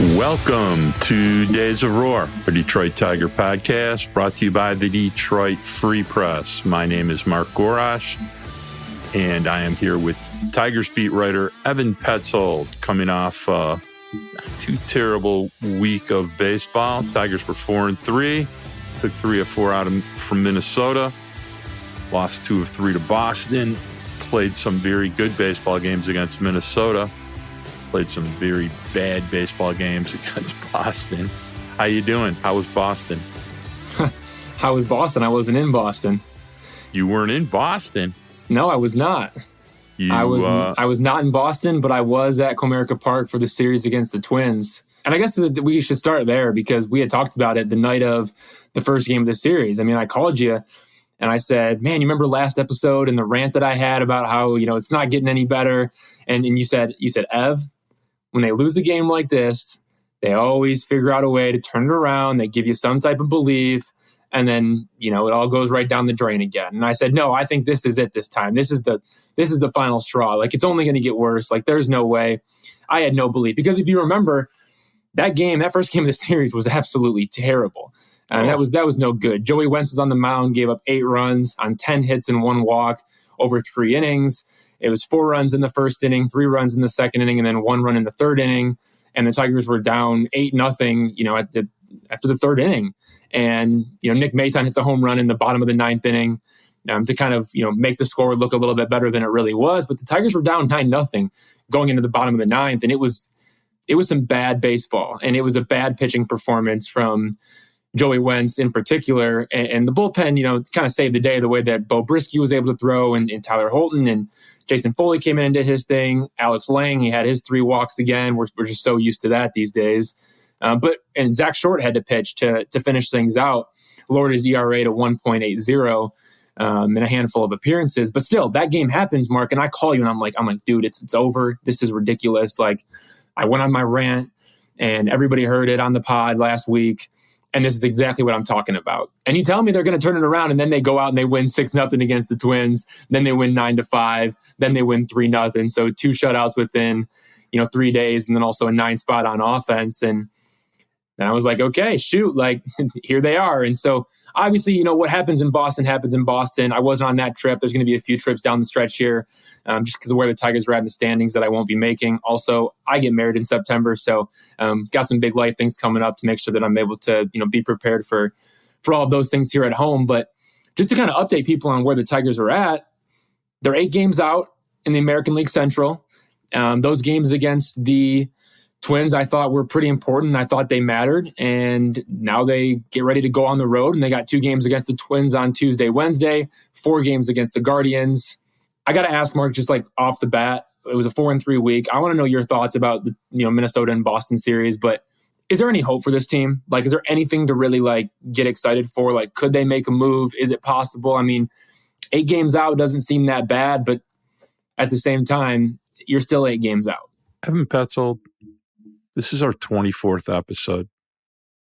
Welcome to Days of Roar, a Detroit Tiger podcast brought to you by the Detroit Free Press. My name is Mark Gorash, and I am here with Tigers beat writer Evan Petzold, coming off not too terrible week of baseball. Tigers were 4-3, took 3 of 4 out from Minnesota, lost 2 of 3 to Boston, played some very good baseball games against Minnesota, played some very bad baseball games against Boston. How you doing? How was Boston? How was Boston? I wasn't in Boston. You weren't in Boston? No, I was not. I was not in Boston, but I was at Comerica Park for the series against the Twins. And I guess we should start there because we had talked about it the night of the first game of the series. I mean, I called you and I said, man, you remember last episode and the rant that I had about how, it's not getting any better. And you said, Ev, when they lose a game like this, they always figure out a way to turn it around. They give you some type of belief, and then, it all goes right down the drain again. And I said, no, I think this is it this time. This is the final straw. Like, it's only going to get worse. Like, there's no way. I had no belief. Because if you remember, that first game of the series was absolutely terrible. And that was no good. Joey Wentz was on the mound, gave up 8 runs on 10 hits and 1 walk over 3 innings. It was 4 runs in the first inning, 3 runs in the second inning, and then 1 run in the third inning. And the Tigers were down 8-0, after the third inning. And, Nick Maton hits a home run in the bottom of the 9th inning to kind of, make the score look a little bit better than it really was. But the Tigers were down 9-0 going into the bottom of the 9th. And it was some bad baseball. And it was a bad pitching performance from Joey Wentz in particular. And the bullpen, kind of saved the day the way that Bo Brisky was able to throw and Tyler Holton and Jason Foley came in and did his thing. Alex Lang, he had his 3 walks again. We're just so used to that these days. And Zach Short had to pitch to finish things out, lowered his ERA to 1.80 in a handful of appearances. But still, that game happens, Mark, and I call you and I'm like, dude, it's over. This is ridiculous. Like, I went on my rant and everybody heard it on the pod last week. And this is exactly what I'm talking about. And you tell me they're going to turn it around, and then they go out and they win 6-0 against the Twins. Then they win 9-5. Then they win 3-0. So 2 shutouts within, 3 days, and then also a 9 spot on offense. And then I was like, okay, shoot, like here they are. And so obviously, what happens in Boston happens in Boston. I wasn't on that trip. There's going to be a few trips down the stretch here just because of where the Tigers are at in the standings that I won't be making. Also, I get married in September. So got some big life things coming up to make sure that I'm able to, be prepared for all of those things here at home. But just to kind of update people on where the Tigers are at, they're 8 games out in the American League Central. Those games against the Twins, I thought, were pretty important. I thought they mattered. And now they get ready to go on the road. And they got 2 games against the Twins on Tuesday, Wednesday, 4 games against the Guardians. I got to ask, Mark, just like off the bat, it was a 4-3 week. I want to know your thoughts about the Minnesota and Boston series. But is there any hope for this team? Like, is there anything to really get excited for? Like, could they make a move? Is it possible? I mean, 8 games out doesn't seem that bad. But at the same time, you're still 8 games out. Evan Petzold, this is our 24th episode.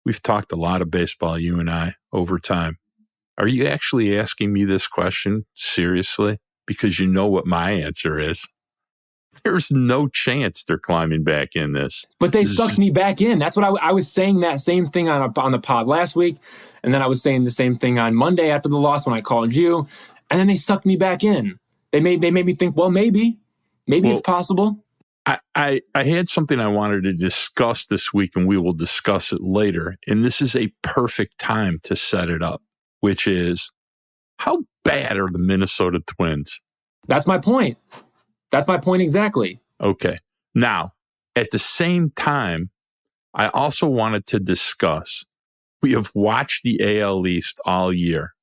We've talked a lot of baseball, you and I, over time. Are you actually asking me this question seriously? Because you know what my answer is. There's no chance they're climbing back in this. But they sucked me back in. That's what I was saying, that same thing on the pod last week. And then I was saying the same thing on Monday after the loss when I called you. And then they sucked me back in. They made me think, well, maybe it's possible. I had something I wanted to discuss this week, and we will discuss it later. And this is a perfect time to set it up, which is, how bad are the Minnesota Twins? That's my point. That's my point exactly. Okay. Now, at the same time, I also wanted to discuss, we have watched the AL East all year.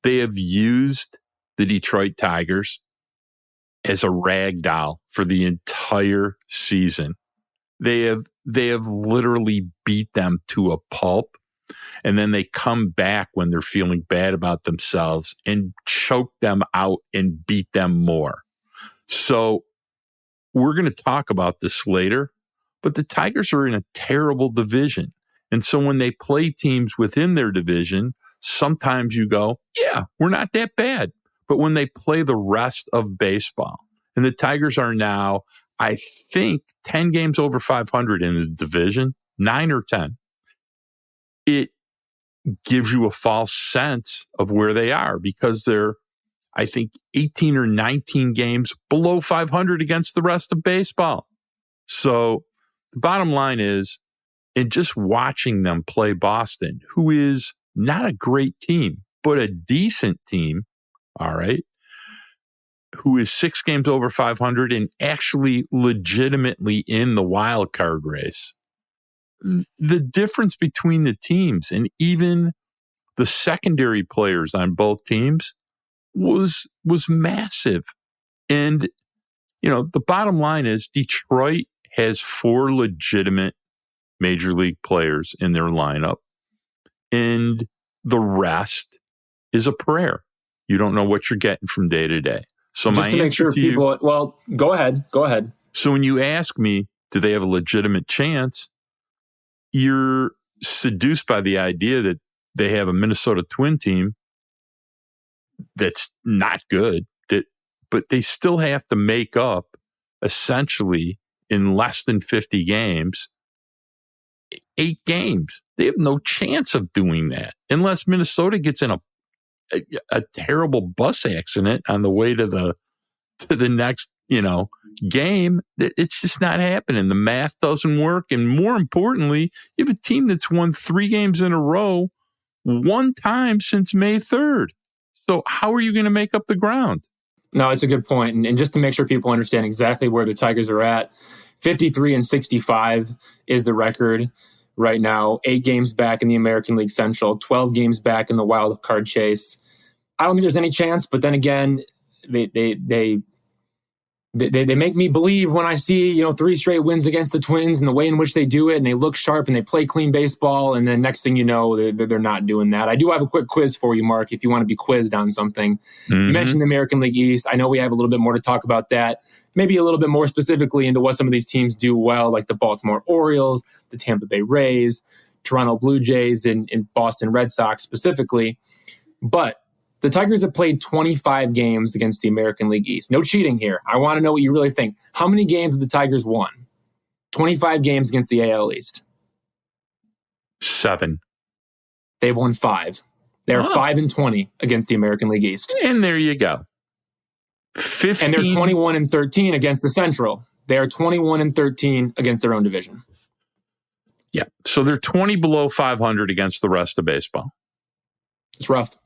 They have used the Detroit Tigers as a rag doll for the entire season. They have literally beat them to a pulp, and then they come back when they're feeling bad about themselves and choke them out and beat them more. So we're going to talk about this later, but the Tigers are in a terrible division. And so when they play teams within their division, sometimes you go, yeah, we're not that bad. But when they play the rest of baseball, and the Tigers are now, I think, 10 games over 500 in the division, 9 or 10, it gives you a false sense of where they are because they're, I think, 18 or 19 games below 500 against the rest of baseball. So the bottom line is, in just watching them play Boston, who is not a great team, but a decent team, all right, who is 6 games over 500 and actually legitimately in the wild card race. The difference between the teams and even the secondary players on both teams was massive. And, the bottom line is Detroit has 4 legitimate major league players in their lineup, and the rest is a prayer. You don't know what you're getting from day to day. So just to make sure people, well, go ahead. So when you ask me, do they have a legitimate chance? You're seduced by the idea that they have a Minnesota Twin team that's not good, but they still have to make up essentially in less than 50 games, 8 games. They have no chance of doing that unless Minnesota gets in a terrible bus accident on the way to the next, game. It's just not happening. The math doesn't work. And more importantly, you have a team that's won 3 games in a row, 1 time since May 3rd. So how are you going to make up the ground? No, it's a good point. And just to make sure people understand exactly where the Tigers are at, 53-65 is the record right now. 8 games back in the American League Central, 12 games back in the wild card chase. I don't think there's any chance, but then again, they make me believe when I see, 3 straight wins against the Twins and the way in which they do it, and they look sharp and they play clean baseball, and then next thing you know, they're not doing that. I do have a quick quiz for you, Mark, if you want to be quizzed on something. Mm-hmm. You mentioned the American League East. I know we have a little bit more to talk about that, maybe a little bit more specifically into what some of these teams do well, like the Baltimore Orioles, the Tampa Bay Rays, Toronto Blue Jays, and Boston Red Sox specifically. But the Tigers have played 25 games against the American League East. No cheating here. I want to know what you really think. How many games have the Tigers won? 25 games against the AL East. 7. They've won 5. They're 5-20 against the American League East. And there you go. 15. And they're 21-13 against the Central. They are 21-13 against their own division. Yeah. So they're 20 below 500 against the rest of baseball. It's rough.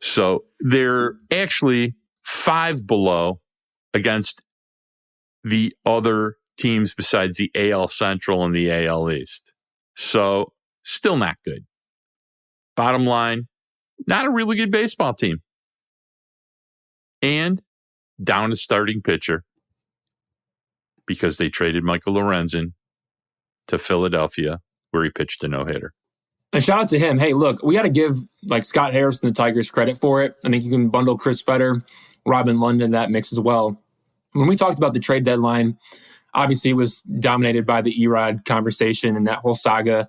So they're actually 5 below against the other teams besides the AL Central and the AL East. So still not good. Bottom line, not a really good baseball team. And down a starting pitcher because they traded Michael Lorenzen to Philadelphia where he pitched a no-hitter. And shout out to him. Hey, look, we got to give Scott Harris and the Tigers credit for it. I think you can bundle Chris Fetter, Robin Lund in that mix as well. When we talked about the trade deadline, obviously it was dominated by the Erod conversation and that whole saga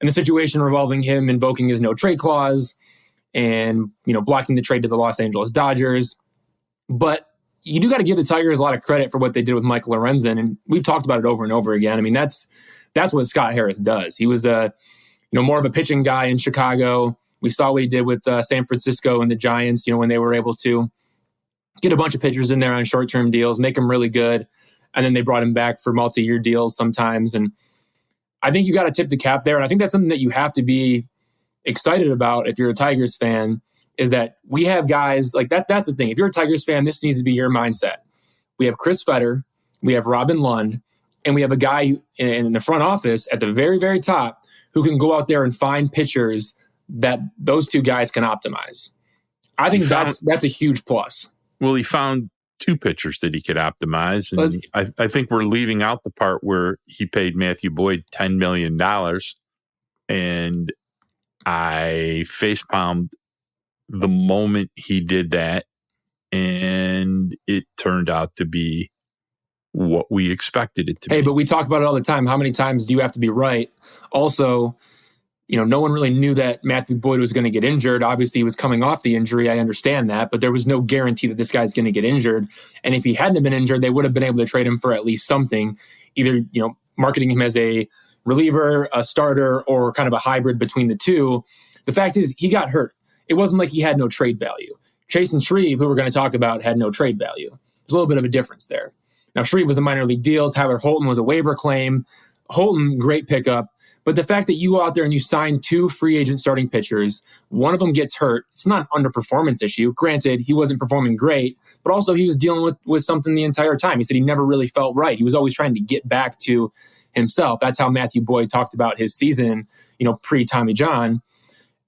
and the situation revolving him invoking his no-trade clause and, blocking the trade to the Los Angeles Dodgers. But you do got to give the Tigers a lot of credit for what they did with Michael Lorenzen. And we've talked about it over and over again. I mean, that's what Scott Harris does. He was more of a pitching guy in Chicago. We saw what he did with San Francisco and the Giants, when they were able to get a bunch of pitchers in there on short-term deals, make them really good. And then they brought him back for multi-year deals sometimes. And I think you got to tip the cap there. And I think that's something that you have to be excited about if you're a Tigers fan, is that we have guys like that. That's the thing. If you're a Tigers fan, this needs to be your mindset. We have Chris Fetter, we have Robin Lund, and we have a guy in the front office at the very, very top who can go out there and find pitchers that those 2 guys can optimize. I think that's a huge plus. Well, he found 2 pitchers that he could optimize. And I think we're leaving out the part where he paid Matthew Boyd $10 million. And I facepalmed the moment he did that. And it turned out to be what we expected it to be. Hey, but we talk about it all the time. How many times do you have to be right? Also, no one really knew that Matthew Boyd was going to get injured. Obviously, he was coming off the injury. I understand that, but there was no guarantee that this guy's going to get injured. And if he hadn't been injured, they would have been able to trade him for at least something, either, marketing him as a reliever, a starter, or kind of a hybrid between the two. The fact is, he got hurt. It wasn't like he had no trade value. Chase and Shreve, who we're going to talk about, had no trade value. There's a little bit of a difference there. Now, Shreve was a minor league deal. Tyler Holton was a waiver claim. Holton, great pickup. But the fact that you go out there and you sign 2 free agent starting pitchers, one of them gets hurt, it's not an underperformance issue. Granted, he wasn't performing great, but also he was dealing with something the entire time. He said he never really felt right. He was always trying to get back to himself. That's how Matthew Boyd talked about his season, pre-Tommy John.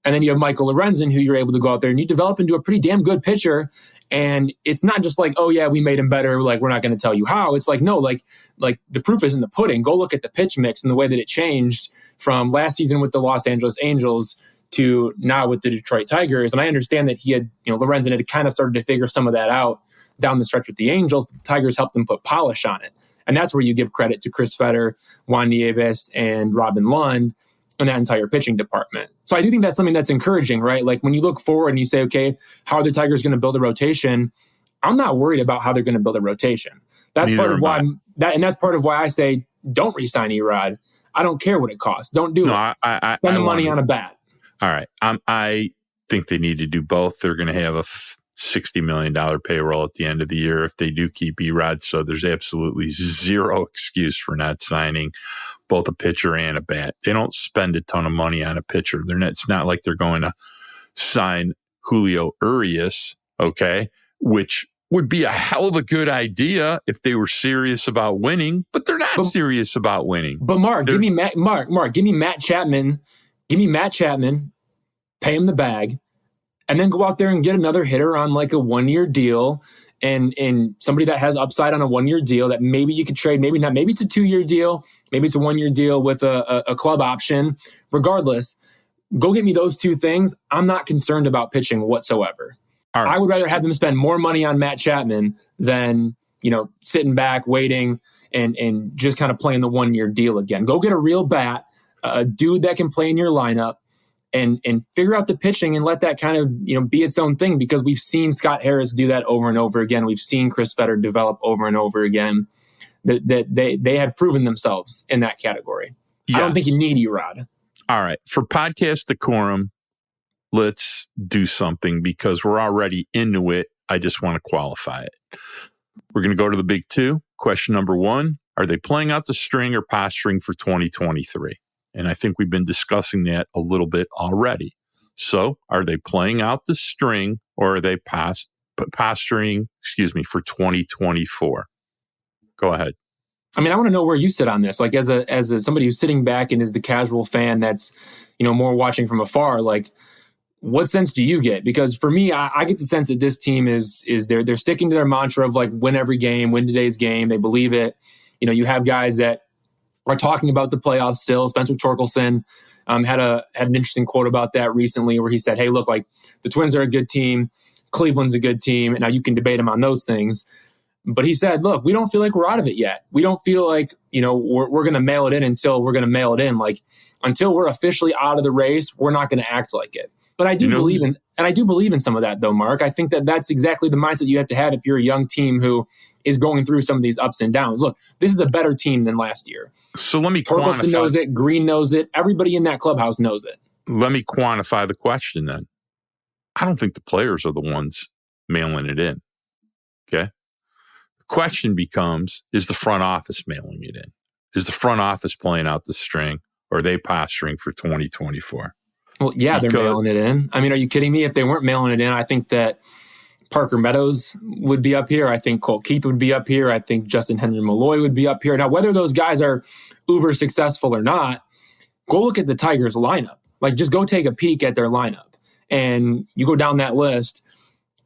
And then you have Michael Lorenzen, who you're able to go out there and you develop into a pretty damn good pitcher. And it's not just like, oh yeah, we made him better. Like, we're not going to tell you how. It's like, no, like the proof is in the pudding. Go look at the pitch mix and the way that it changed from last season with the Los Angeles Angels to now with the Detroit Tigers. And I understand that he had, Lorenzen had kind of started to figure some of that out down the stretch with the Angels, but the Tigers helped him put polish on it. And that's where you give credit to Chris Fetter, Juan Nieves, and Robin Lund and that entire pitching department. So I do think that's something that's encouraging, right? Like when you look forward and you say, okay, how are the Tigers going to build a rotation? I'm not worried about how they're going to build a rotation. That's part of why that's part of why I say don't re-sign Erod. I don't care what it costs. Don't do it. Spend the money on a bat. All right. I think they need to do both. They're going to have a $60 million payroll at the end of the year if they do keep Erod. So there's absolutely zero excuse for not signing both a pitcher and a bat. They don't spend a ton of money on a pitcher. It's not like they're going to sign Julio Urias, okay, which would be a hell of a good idea if they were serious about winning, but they're not serious about winning. But Mark, give me Matt Chapman. Give me Matt Chapman, pay him the bag, and then go out there and get another hitter on like a 1-year deal and somebody that has upside on a 1-year deal that maybe you could trade, maybe not, maybe it's a 2-year deal, maybe it's a 1-year deal with a club option. Regardless, go get me those 2 things. I'm not concerned about pitching whatsoever. Right. I would rather have them spend more money on Matt Chapman than, sitting back, waiting, and just kind of playing the 1-year deal again. Go get a real bat, a dude that can play in your lineup, and figure out the pitching and let that kind of, be its own thing, because we've seen Scott Harris do that over and over again. We've seen Chris Fetter develop over and over again. That they have proven themselves in that category. Yes. I don't think you need Erod. All right. For podcast decorum, let's do something because we're already into it. I just want to qualify it. We're going to go to the big 2. Question number 1, are they playing out the string or posturing for 2023? And I think we've been discussing that a little bit already. So are they playing out the string or are they posturing, for 2024? Go ahead. I mean, I want to know where you sit on this. Like as a somebody who's sitting back and is the casual fan that's, more watching from afar, like what sense do you get? Because for me, I get the sense that this team is they're sticking to their mantra of like win every game, win today's game. They believe it. You have guys that are talking about the playoffs still. Spencer Torkelson had an interesting quote about that recently where he said, hey, look, like the Twins are a good team. Cleveland's a good team. And now you can debate him on those things. But he said, look, we don't feel like we're out of it yet. We don't feel like, we're going to mail it in until we're going to mail it in. Like until we're officially out of the race, we're not going to act like it. But I do believe in some of that though, Mark. I think that that's exactly the mindset you have to have if you're a young team who is going through some of these ups and downs. Look, this is a better team than last year. So let me Torkelson knows it. Green knows it. Everybody in that clubhouse knows it. Let me quantify the question then. I don't think the players are the ones mailing it in. Okay. The question becomes, is the front office mailing it in? Is the front office playing out the string or are they posturing for 2024? Well, yeah, they're mailing it in. I mean, are you kidding me? If they weren't mailing it in, I think that Parker Meadows would be up here. I think Colt Keith would be up here. I think Justin Henry Malloy would be up here. Now, whether those guys are uber successful or not, go look at the Tigers lineup. Like, just go take a peek at their lineup. And you go down that list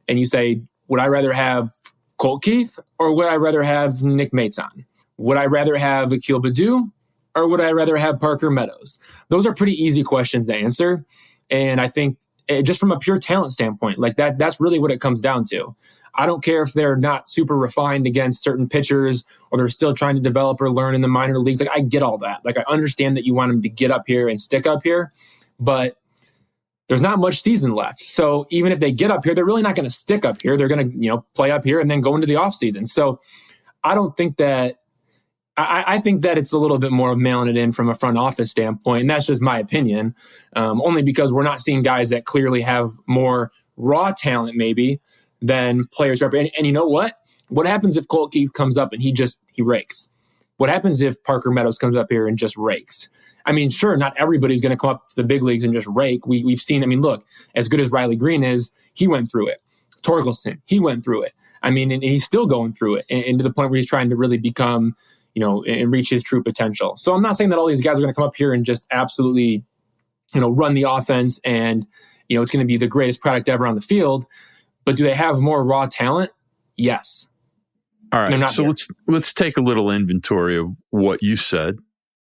and you say, would I rather have Colt Keith or would I rather have Nick Maton? Would I rather have Akil Baddoo or would I rather have Parker Meadows? Those are pretty easy questions to answer. And I think just from a pure talent standpoint, like that's really what it comes down to. I don't care if they're not super refined against certain pitchers or they're still trying to develop or learn in the minor leagues. Like I get all that. Like I understand that you want them to get up here and stick up here, but there's not much season left. So even if they get up here, they're really not going to stick up here. They're going to, play up here and then go into the offseason. So I don't think that I think that it's a little bit more of mailing it in from a front office standpoint, and that's just my opinion, only because we're not seeing guys that clearly have more raw talent maybe than players. And you know what? What happens if Kolke comes up and he rakes? What happens if Parker Meadows comes up here and just rakes? I mean, sure, not everybody's going to come up to the big leagues and just rake. We've seen, I mean, look, as good as Riley Green is, he went through it. Torkelson, he went through it. I mean, and he's still going through it, and to the point where he's trying to really become, and reach his true potential. So I'm not saying that all these guys are going to come up here and just absolutely, run the offense and, it's going to be the greatest product ever on the field. But do they have more raw talent? Yes. All right. So let's take a little inventory of what you said.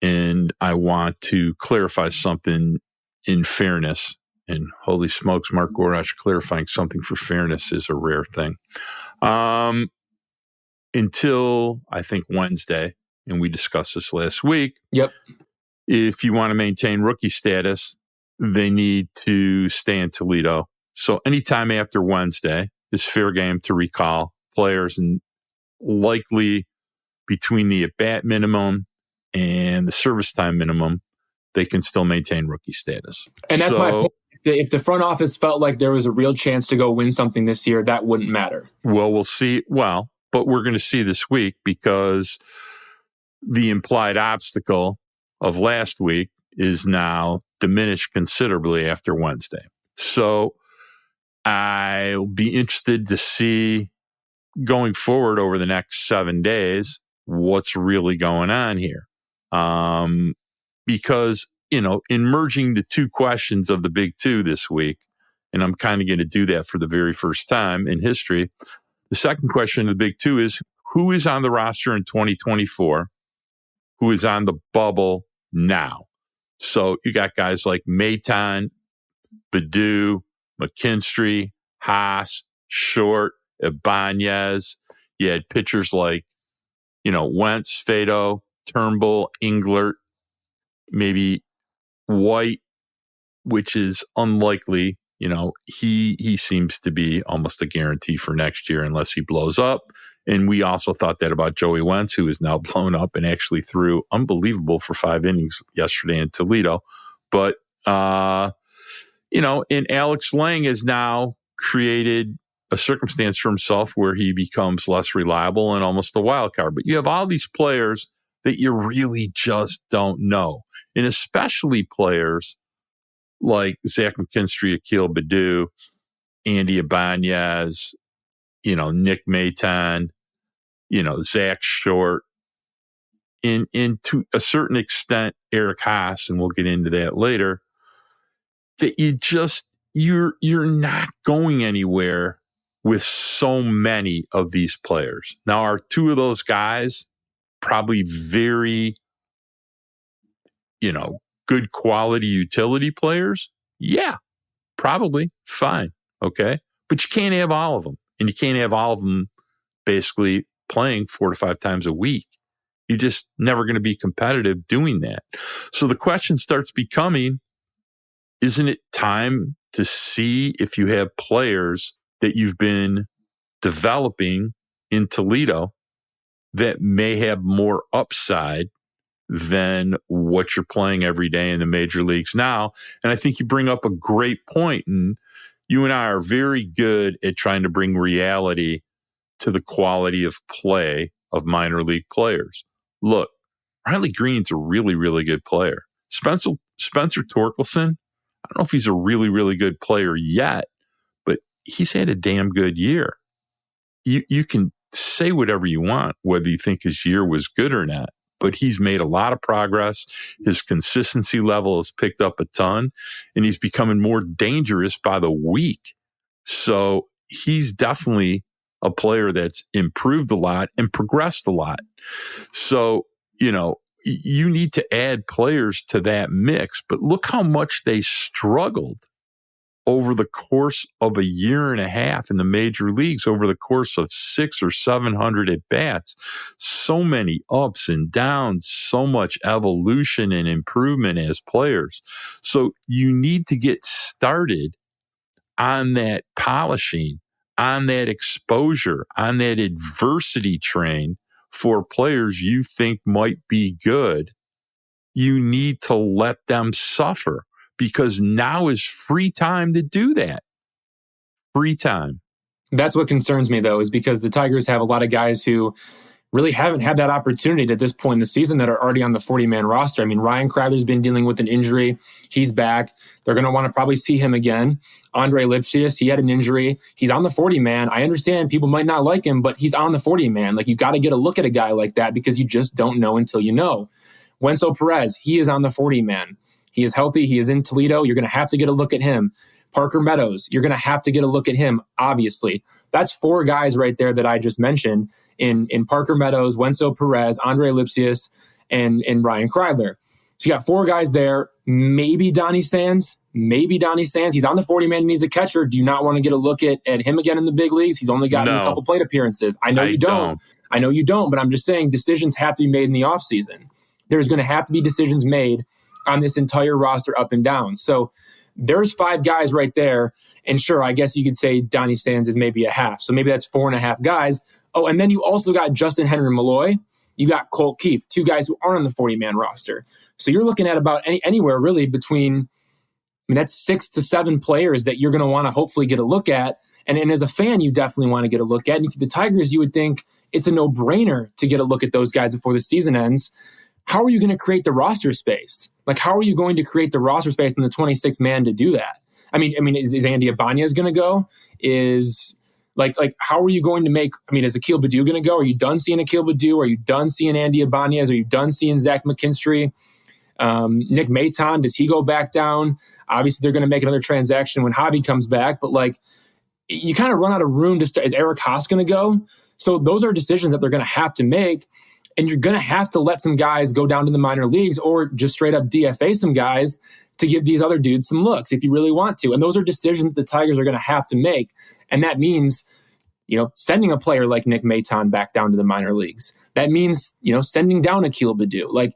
And I want to clarify something in fairness. And holy smokes, Mark Gorash clarifying something for fairness is a rare thing. Until I think Wednesday, and we discussed this last week. Yep. If you want to maintain rookie status, they need to stay in Toledo. So anytime after Wednesday is fair game to recall players, and likely between the at-bat minimum and the service time minimum, they can still maintain rookie status. And that's my point. If the front office felt like there was a real chance to go win something this year, that wouldn't matter. Well, we'll see. But we're going to see this week, because the implied obstacle of last week is now diminished considerably after Wednesday. So I'll be interested to see going forward over the next 7 days what's really going on here. Because, in merging the two questions of the big two this week, and I'm kind of going to do that for the very first time in history, the second question of the big two is, who is on the roster in 2024? Who is on the bubble now? So you got guys like Maton, Baddoo, McKinstry, Haas, Short, Ibanez. You had pitchers like, Wentz, Fado, Turnbull, Englert, maybe White, which is unlikely. He seems to be almost a guarantee for next year unless he blows up. And we also thought that about Joey Wentz, who is now blown up and actually threw unbelievable for 5 innings yesterday in Toledo. But, and Alex Lang has now created a circumstance for himself where he becomes less reliable and almost a wild card. But you have all these players that you really just don't know. And especially players like Zach McKinstry, Akil Baddoo, Andy Ibanez, Nick Maton, Zach Short, and to a certain extent, Eric Haas, and we'll get into that later, that you're not going anywhere with so many of these players. Now, are two of those guys probably very, good quality utility players? Yeah, probably. Fine. Okay. But you can't have all of them. And you can't have all of them basically playing 4 to 5 times a week. You're just never going to be competitive doing that. So the question starts becoming, isn't it time to see if you have players that you've been developing in Toledo that may have more upside than what you're playing every day in the major leagues now? And I think you bring up a great point, and you and I are very good at trying to bring reality to the quality of play of minor league players. Look, Riley Green's a really, really good player. Spencer Torkelson, I don't know if he's a really, really good player yet, but he's had a damn good year. You can say whatever you want, whether you think his year was good or not, but he's made a lot of progress. His consistency level has picked up a ton, and he's becoming more dangerous by the week. So he's definitely a player that's improved a lot and progressed a lot. So, you need to add players to that mix, but look how much they struggled over the course of a year and a half in the major leagues, over the course of 600 or 700 at bats. So many ups and downs, so much evolution and improvement as players. So you need to get started on that polishing, on that exposure, on that adversity train for players you think might be good, you need to let them suffer because now is free time to do that. Free time. That's what concerns me, though, is because the Tigers have a lot of guys who really haven't had that opportunity at this point in the season that are already on the 40-man roster. I mean, Ryan Crowder's been dealing with an injury. He's back. They're going to want to probably see him again. Andre Lipsius, he had an injury. He's on the 40-man. I understand people might not like him, but he's on the 40-man. Like, you got to get a look at a guy like that because you just don't know until you know. Wenzel Perez, he is on the 40-man. He is healthy. He is in Toledo. You're going to have to get a look at him. Parker Meadows, you're going to have to get a look at him, obviously. That's 4 guys right there that I just mentioned in Parker Meadows, Wenzel Perez, Andre Lipsius, and Ryan Kreidler. So you got 4 guys there. Maybe Donnie Sands. He's on the 40-man. He needs a catcher. Do you not want to get a look at him again in the big leagues? He's only gotten a couple plate appearances. I know you don't. I know you don't, but I'm just saying decisions have to be made in the offseason. There's going to have to be decisions made on this entire roster up and down. So there's 5 guys right there. And sure, I guess you could say Donnie Sands is maybe a half. So maybe that's 4.5 guys. Oh, and then you also got Justin Henry Malloy. You got Colt Keith, 2 guys who aren't on the 40-man roster. So you're looking at about anywhere really between, that's 6 to 7 players that you're going to want to hopefully get a look at. And as a fan, you definitely want to get a look at. And if you're the Tigers, you would think it's a no-brainer to get a look at those guys before the season ends. How are you going to create the roster space? Like, how are you going to create the roster space in the 26 man to do that? I mean, is Andy Ibanez going to go? Is like how are you going to make? I mean, is Akil Baddoo going to go? Are you done seeing Akil Baddoo? Are you done seeing Andy Ibanez? Are you done seeing Zach McKinstry? Nick Maton, does he go back down? Obviously, they're going to make another transaction when Javi comes back, but like, you kind of run out of room to start. Is Eric Haas going to go? So those are decisions that they're going to have to make. And you're going to have to let some guys go down to the minor leagues or just straight up DFA some guys to give these other dudes some looks if you really want to. And those are decisions that the Tigers are going to have to make. And that means, sending a player like Nick Maton back down to the minor leagues. That means, sending down Akil Baddoo, like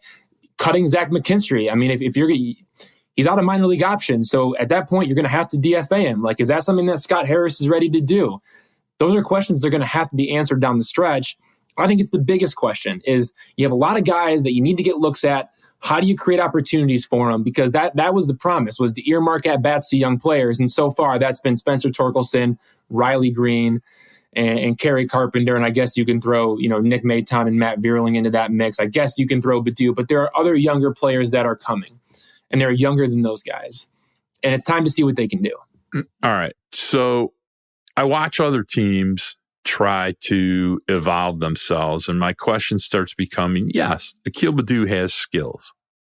cutting Zach McKinstry. I mean, if he's out of minor league options. So at that point, you're going to have to DFA him. Like, is that something that Scott Harris is ready to do? Those are questions that are going to have to be answered down the stretch. I think it's the biggest question is you have a lot of guys that you need to get looks at. How do you create opportunities for them? Because that was the promise, was to earmark at-bats to young players. And so far, that's been Spencer Torkelson, Riley Green, and Kerry Carpenter. And I guess you can throw, Nick Maton and Matt Vierling into that mix. I guess you can throw Baddoo, but there are other younger players that are coming. And they're younger than those guys. And it's time to see what they can do. All right. So I watch other teams try to evolve themselves. And my question starts becoming, yes, Akil Baddoo has skills.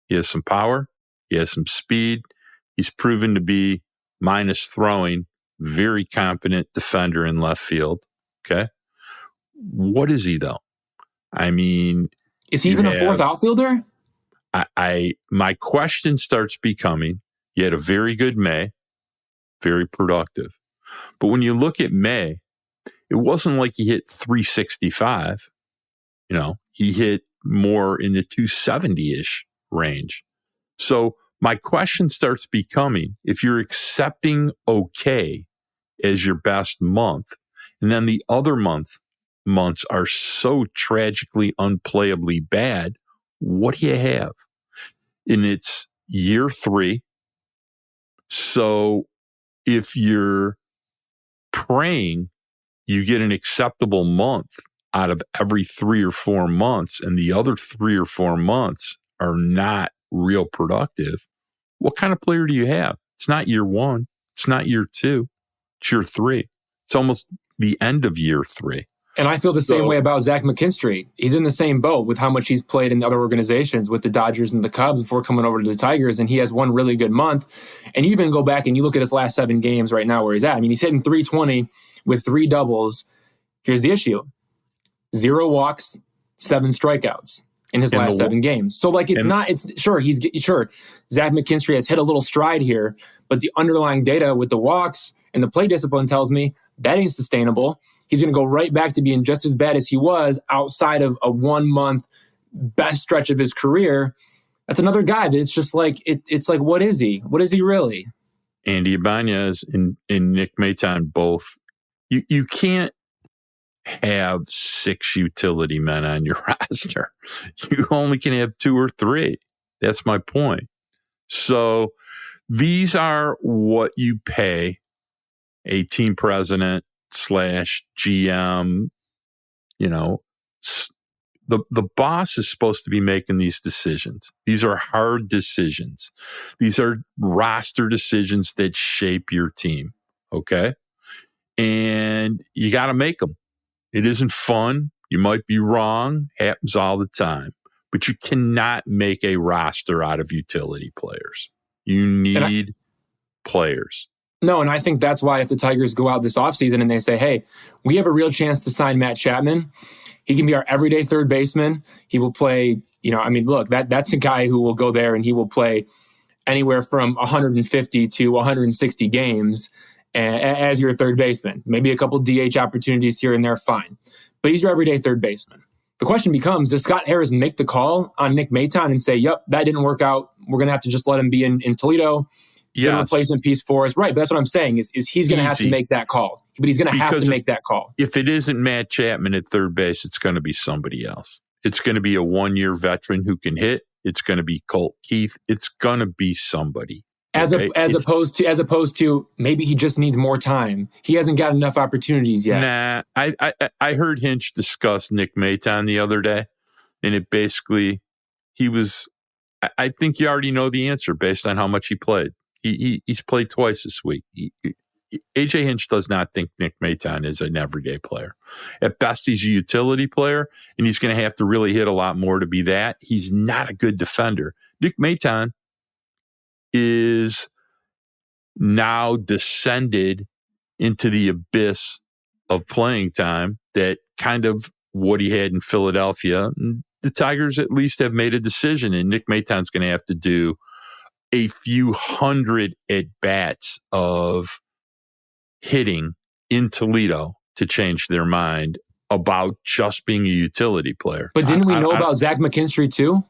He has some power. He has some speed. He's proven to be, minus throwing, very competent defender in left field. Okay. What is he, though? I mean, is he even a fourth outfielder? My question starts becoming, he had a very good May, very productive. But when you look at May, it wasn't like he hit 365. He hit more in the 270-ish range. So my question starts becoming, if you're accepting okay as your best month, and then the other months are so tragically, unplayably bad, what do you have? And it's year 3. So if you're praying you get an acceptable month out of every 3 or 4 months, and the other 3 or 4 months are not real productive, what kind of player do you have? It's not year 1. It's not year 2. It's year 3. It's almost the end of year 3. And I feel the same way about Zach McKinstry. He's in the same boat with how much he's played in other organizations with the Dodgers and the Cubs before coming over to the Tigers, and he has one really good month. And you even go back and you look at his last 7 games right now where he's at. I mean, he's hitting 320 with 3 doubles. Here's the issue. 0 walks, 7 strikeouts in his last 7 games. So like, sure, Zach McKinstry has hit a little stride here, but the underlying data with the walks and the play discipline tells me that ain't sustainable. He's going to go right back to being just as bad as he was outside of a 1-month best stretch of his career. That's another guy that it's just like, it's like, what is he? What is he really? Andy Ibanez and Nick Maton both. You can't have 6 utility men on your roster. You only can have 2 or 3. That's my point. So these are what you pay a team president / GM, the boss is supposed to be making these decisions. These are hard decisions. These are roster decisions that shape your team. Okay. And you got to make them. It isn't fun. You might be wrong. Happens all the time. But you cannot make a roster out of utility players. You need players. No, and I think that's why if the Tigers go out this offseason and they say, hey, we have a real chance to sign Matt Chapman, he can be our everyday third baseman. He will play, look, that's a guy who will go there and he will play anywhere from 150 to 160 games as your third baseman. Maybe a couple DH opportunities here and there, fine. But he's your everyday third baseman. The question becomes, does Scott Harris make the call on Nick Maton and say, yep, that didn't work out. We're going to have to just let him be in Toledo. Yes. Good replacement piece for us. Right, but that's what I'm saying is he's going to have to make that call. But he's going to have to make that call. If it isn't Matt Chapman at third base, it's going to be somebody else. It's going to be a 1-year veteran who can hit. It's going to be Colt Keith. It's going to be somebody. As opposed to maybe he just needs more time. He hasn't got enough opportunities yet. Nah, I heard Hinch discuss Nick Maton the other day, and it basically I think you already know the answer based on how much he played. He's played twice this week. AJ Hinch does not think Nick Maton is an everyday player. At best, he's a utility player, and he's going to have to really hit a lot more to be that. He's not a good defender. Nick Maton is now descended into the abyss of playing time that kind of what he had in Philadelphia. The Tigers at least have made a decision, and Nick Maton's going to have to do a few hundred at-bats of hitting in Toledo to change their mind about just being a utility player. But didn't we know about Zach McKinstry too?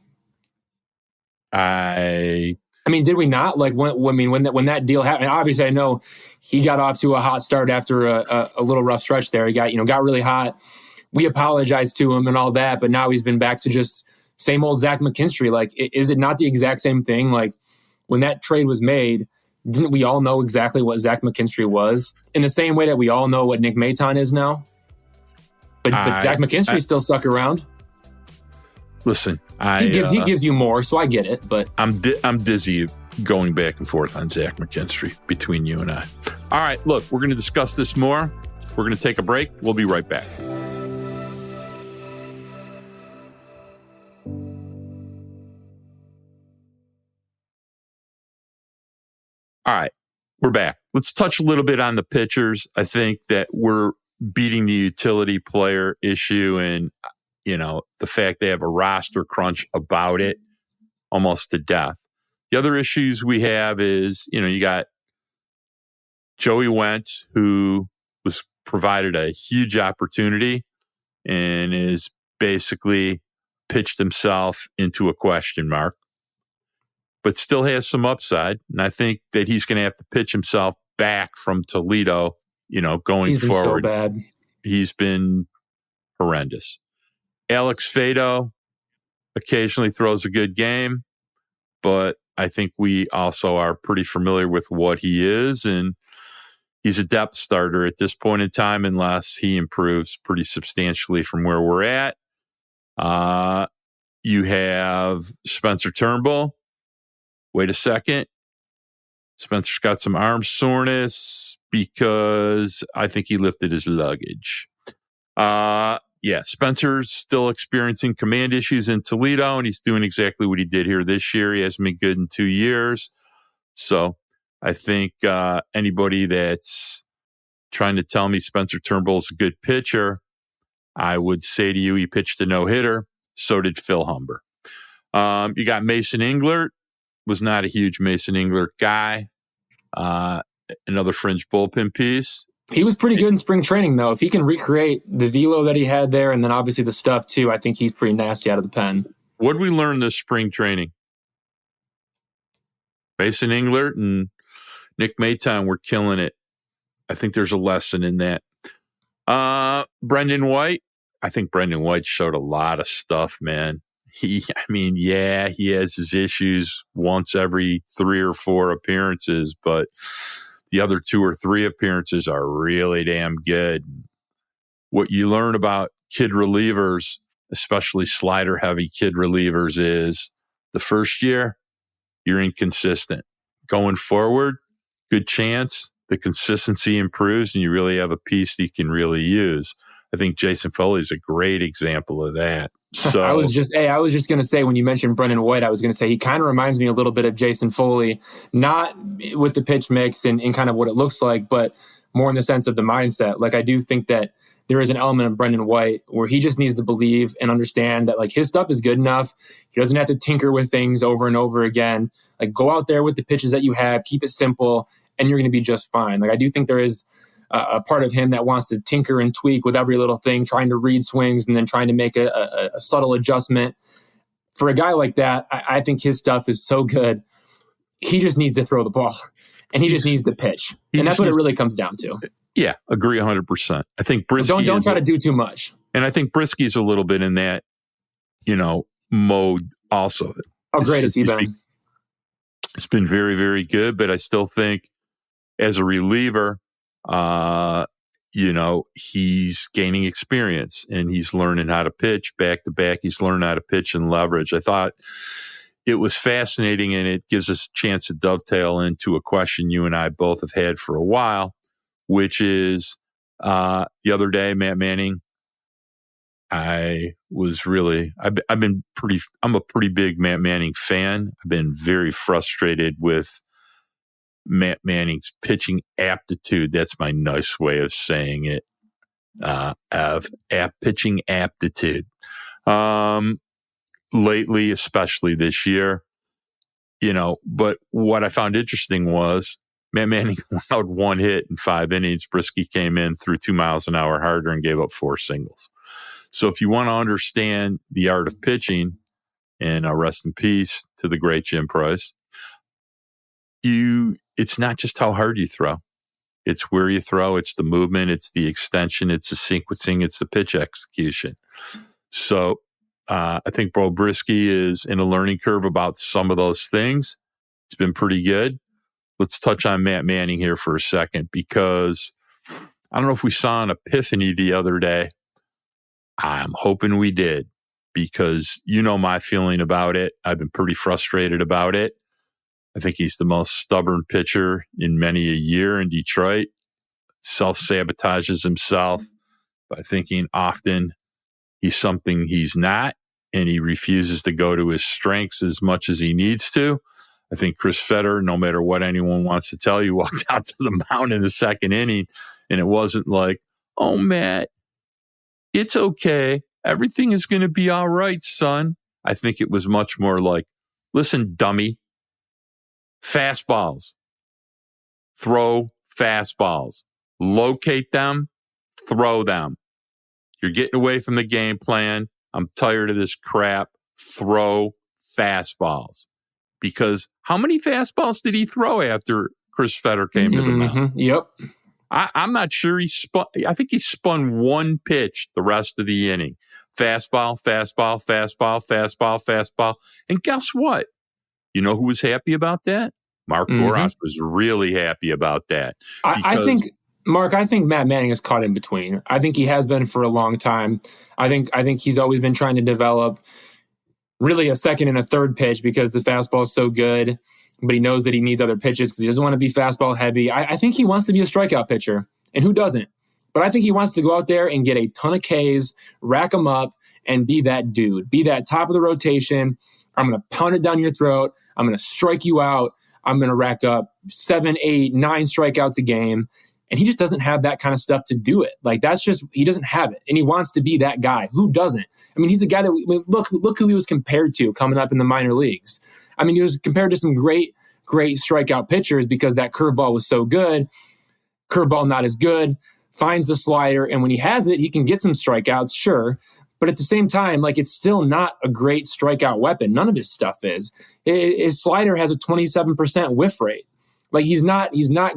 Did we not? Like when that deal happened? Obviously, I know he got off to a hot start after a little rough stretch there. He got really hot. We apologized to him and all that, but now he's been back to just same old Zach McKinstry. Like, is it not the exact same thing? Like when that trade was made, didn't we all know exactly what Zach McKinstry was? In the same way that we all know what Nick Maton is now? But Zach McKinstry still stuck around. Listen, he gives you more, so I get it. But I'm dizzy going back and forth on Zach McKinstry between you and I. All right, look, we're going to discuss this more. We're going to take a break. We'll be right back. All right, we're back. Let's touch a little bit on the pitchers. I think that we're beating the utility player issue and, the fact they have a roster crunch about it almost to death. The other issues we have is, you got Joey Wentz, who was provided a huge opportunity and is basically pitched himself into a question mark, but still has some upside. And I think that he's going to have to pitch himself back from Toledo, going he's been forward. So bad. He's been horrendous. Alex Fado occasionally throws a good game, but I think we also are pretty familiar with what he is, and he's a depth starter at this point in time unless he improves pretty substantially from where we're at. You have Spencer Turnbull. Wait a second. Spencer's got some arm soreness because I think he lifted his luggage. Spencer's still experiencing command issues in Toledo, and he's doing exactly what he did here this year. He hasn't been good in 2 years. So I think anybody that's trying to tell me Spencer Turnbull's a good pitcher, I would say to you he pitched a no-hitter. So did Phil Humber. You got Mason Englert. Was not a huge Mason Englert guy. Another fringe bullpen piece. He was pretty good in spring training, though. If he can recreate the velo that he had there and then obviously the stuff, too, I think he's pretty nasty out of the pen. What did we learn this spring training? Mason Englert and Nick Maton were killing it. I think there's a lesson in that. Brendan White. I think Brendan White showed a lot of stuff, man. He has his issues once every 3 or 4 appearances, but the other 2 or 3 appearances are really damn good. What you learn about kid relievers, especially slider heavy kid relievers, is the first year you're inconsistent. Going forward, good chance the consistency improves and you really have a piece that you can really use. I think Jason Foley is a great example of that. So I was just going to say, when you mentioned Brendan White, I was going to say he kind of reminds me a little bit of Jason Foley, not with the pitch mix and kind of what it looks like, but more in the sense of the mindset. Like, I do think that there is an element of Brendan White where he just needs to believe and understand that, like, his stuff is good enough. He doesn't have to tinker with things over and over again. Like, go out there with the pitches that you have, keep it simple, and you're going to be just fine. Like, I do think there is a part of him that wants to tinker and tweak with every little thing, trying to read swings and then trying to make a subtle adjustment. For a guy like that, I think his stuff is so good. He just needs to throw the ball and he just needs to pitch. And that's what it really comes down to. Yeah, agree 100%. I think Brisky don't try to do too much. And I think Brisky's a little bit in that, mode also. How great has he been? It's been very, very good, but I still think as a reliever, he's gaining experience and he's learning how to pitch back to back. He's learning how to pitch and leverage. I thought it was fascinating, and it gives us a chance to dovetail into a question you and I both have had for a while, which is the other day, Matt Manning. I'm a pretty big Matt Manning fan. I've been very frustrated with Matt Manning's pitching aptitude. That's my nice way of saying it. Pitching aptitude. Lately, especially this year, but what I found interesting was Matt Manning allowed 1 hit in 5 innings. Brisky came in, threw 2 miles an hour harder, and gave up 4 singles. So if you want to understand the art of pitching, and rest in peace to the great Jim Price, it's not just how hard you throw. It's where you throw. It's the movement. It's the extension. It's the sequencing. It's the pitch execution. So I think Bo Brisky is in a learning curve about some of those things. It's been pretty good. Let's touch on Matt Manning here for a second, because I don't know if we saw an epiphany the other day. I'm hoping we did, because my feeling about it. I've been pretty frustrated about it. I think he's the most stubborn pitcher in many a year in Detroit. Self-sabotages himself by thinking often he's something he's not, and he refuses to go to his strengths as much as he needs to. I think Chris Fetter, no matter what anyone wants to tell you, walked out to the mound in the 2nd inning, and it wasn't like, "Oh, Matt, it's okay. Everything is going to be all right, son." I think it was much more like, "Listen, dummy. Fastballs. Throw fastballs. Locate them. Throw them. You're getting away from the game plan. I'm tired of this crap. Throw fastballs." Because how many fastballs did he throw after Chris Fetter came to the mound? Yep. I'm not sure he spun. I think he spun 1 pitch the rest of the inning. Fastball, fastball, fastball, fastball, fastball. And guess what? You know who was happy about that? Mark Gorash was really happy about that. I think, Mark, Matt Manning is caught in between. I think he has been for a long time. I think he's always been trying to develop really a second and a third pitch, because the fastball is so good, but he knows that he needs other pitches because he doesn't want to be fastball heavy. I think he wants to be a strikeout pitcher, and who doesn't? But I think he wants to go out there and get a ton of Ks, rack them up, and be that dude. Be that top of the rotation. I'm going to pound it down your throat. I'm going to strike you out. I'm going to rack up 7, 8, 9 strikeouts a game. And he just doesn't have that kind of stuff to do it. Like, he doesn't have it. And he wants to be that guy. Who doesn't? I mean, he's a guy that, look who he was compared to coming up in the minor leagues. I mean, he was compared to some great strikeout pitchers because that curveball was so good. Curveball not as good, finds the slider. And when he has it, he can get some strikeouts, sure. But at the same time, like, it's still not a great strikeout weapon. None of his stuff is. His slider has a 27% whiff rate. Like, he's not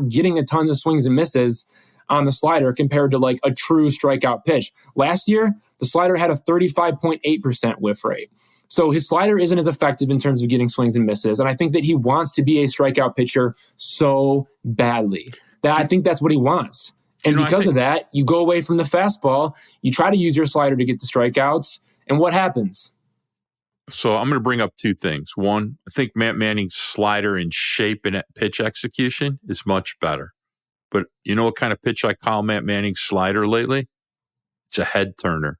getting a ton of swings and misses on the slider compared to like a true strikeout pitch. Last year, the slider had a 35.8% whiff rate. So his slider isn't as effective in terms of getting swings and misses. And I think that he wants to be a strikeout pitcher so badly. I think that's what he wants. And because of that, you go away from the fastball, you try to use your slider to get the strikeouts, and what happens? So I'm going to bring up two things. One, I think Matt Manning's slider in shape and pitch execution is much better. But you know what kind of pitch I call Matt Manning's slider lately? It's a head turner.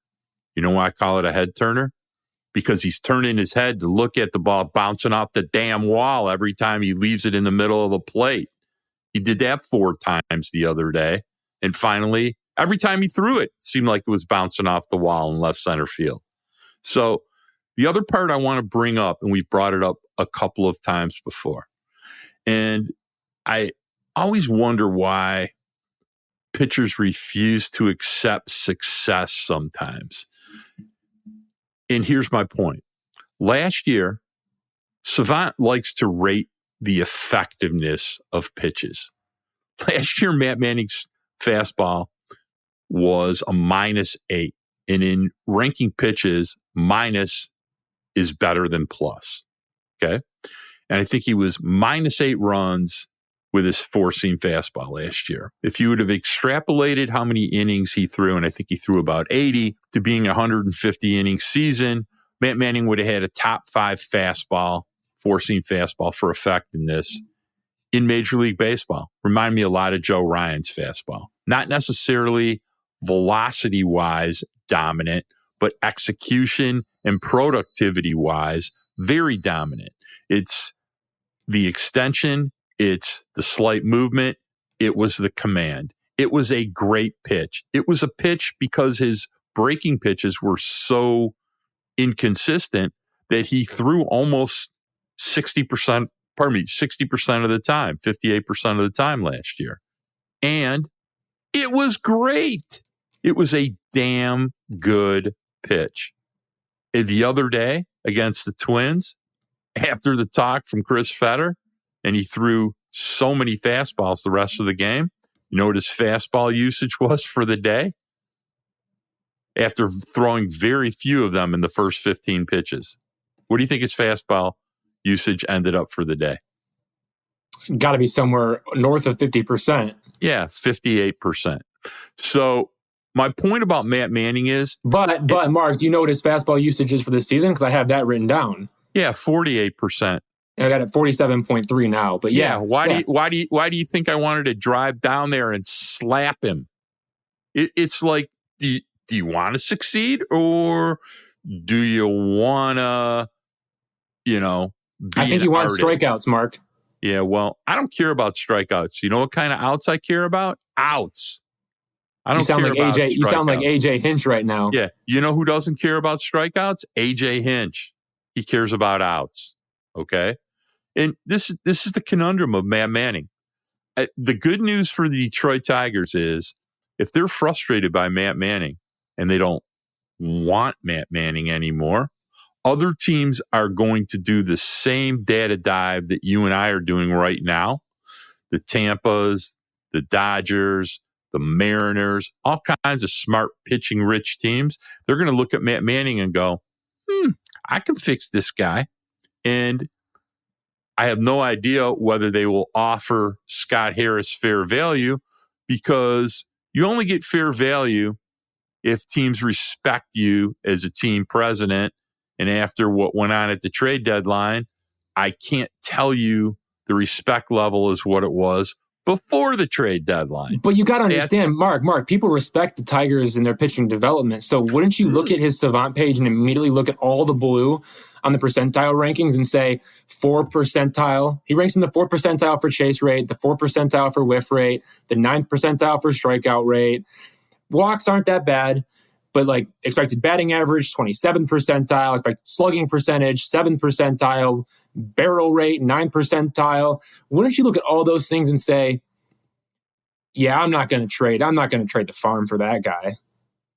You know why I call it a head turner? Because he's turning his head to look at the ball bouncing off the damn wall every time he leaves it in the middle of the plate. He did that 4 times the other day. And finally, every time he threw it, it seemed like it was bouncing off the wall in left center field. So the other part I want to bring up, and we've brought it up a couple of times before, and I always wonder why pitchers refuse to accept success sometimes. And here's my point. Last year, Savant likes to rate the effectiveness of pitches. Last year, Matt Manning's fastball was a -8. And in ranking pitches, minus is better than plus. Okay. And I think he was -8 runs with his 4-seam fastball last year. If you would have extrapolated how many innings he threw, and I think he threw about 80, to being a 150-inning season, Matt Manning would have had a top 5 fastball, 4-seam fastball for effectiveness in Major League Baseball. Remind me a lot of Joe Ryan's fastball. Not necessarily velocity-wise dominant, but execution and productivity-wise very dominant. It's the extension, it's the slight movement, it was the command. It was a great pitch. It was a pitch because his breaking pitches were so inconsistent that he threw almost 60% of the time, 58% of the time last year. And it was great. It was a damn good pitch. And the other day against the Twins, after the talk from Chris Fetter, and he threw so many fastballs the rest of the game, you know what his fastball usage was for the day? After throwing very few of them in the first 15 pitches. What do you think his fastball usage ended up for the day? Got to be somewhere north of 50%. Yeah, 58%. So my point about Matt Manning is... But Mark, do you know what his fastball usage is for this season? Because I have that written down. Yeah, 48%. I got it 47.3 now. But yeah. Why do you think I wanted to drive down there and slap him? It's like, do you want to succeed, or do you want to, I think you want strikeouts, Mark. Yeah, well, I don't care about strikeouts. You know what kind of outs I care about? Outs. I don't care about strikeouts. You sound like AJ Hinch right now. Yeah. You know who doesn't care about strikeouts? AJ Hinch. He cares about outs. Okay? And this is the conundrum of Matt Manning. The good news for the Detroit Tigers is if they're frustrated by Matt Manning and they don't want Matt Manning anymore, other teams are going to do the same data dive that you and I are doing right now. The Tampas, the Dodgers, the Mariners, all kinds of smart pitching-rich teams. They're going to look at Matt Manning and go, I can fix this guy. And I have no idea whether they will offer Scott Harris fair value, because you only get fair value if teams respect you as a team president. And after what went on at the trade deadline, I can't tell you the respect level is what it was before the trade deadline. But you got to understand, Mark, people respect the Tigers in their pitching development. So wouldn't you look at his Savant page and immediately look at all the blue on the percentile rankings and say 4 percentile? He ranks in the 4 percentile for chase rate, the 4 percentile for whiff rate, the 9th percentile for strikeout rate. Walks aren't that bad, but like expected batting average, 27th percentile, expected slugging percentage, 7th percentile, barrel rate, 9th percentile. Wouldn't you look at all those things and say, yeah, I'm not going to trade the farm for that guy.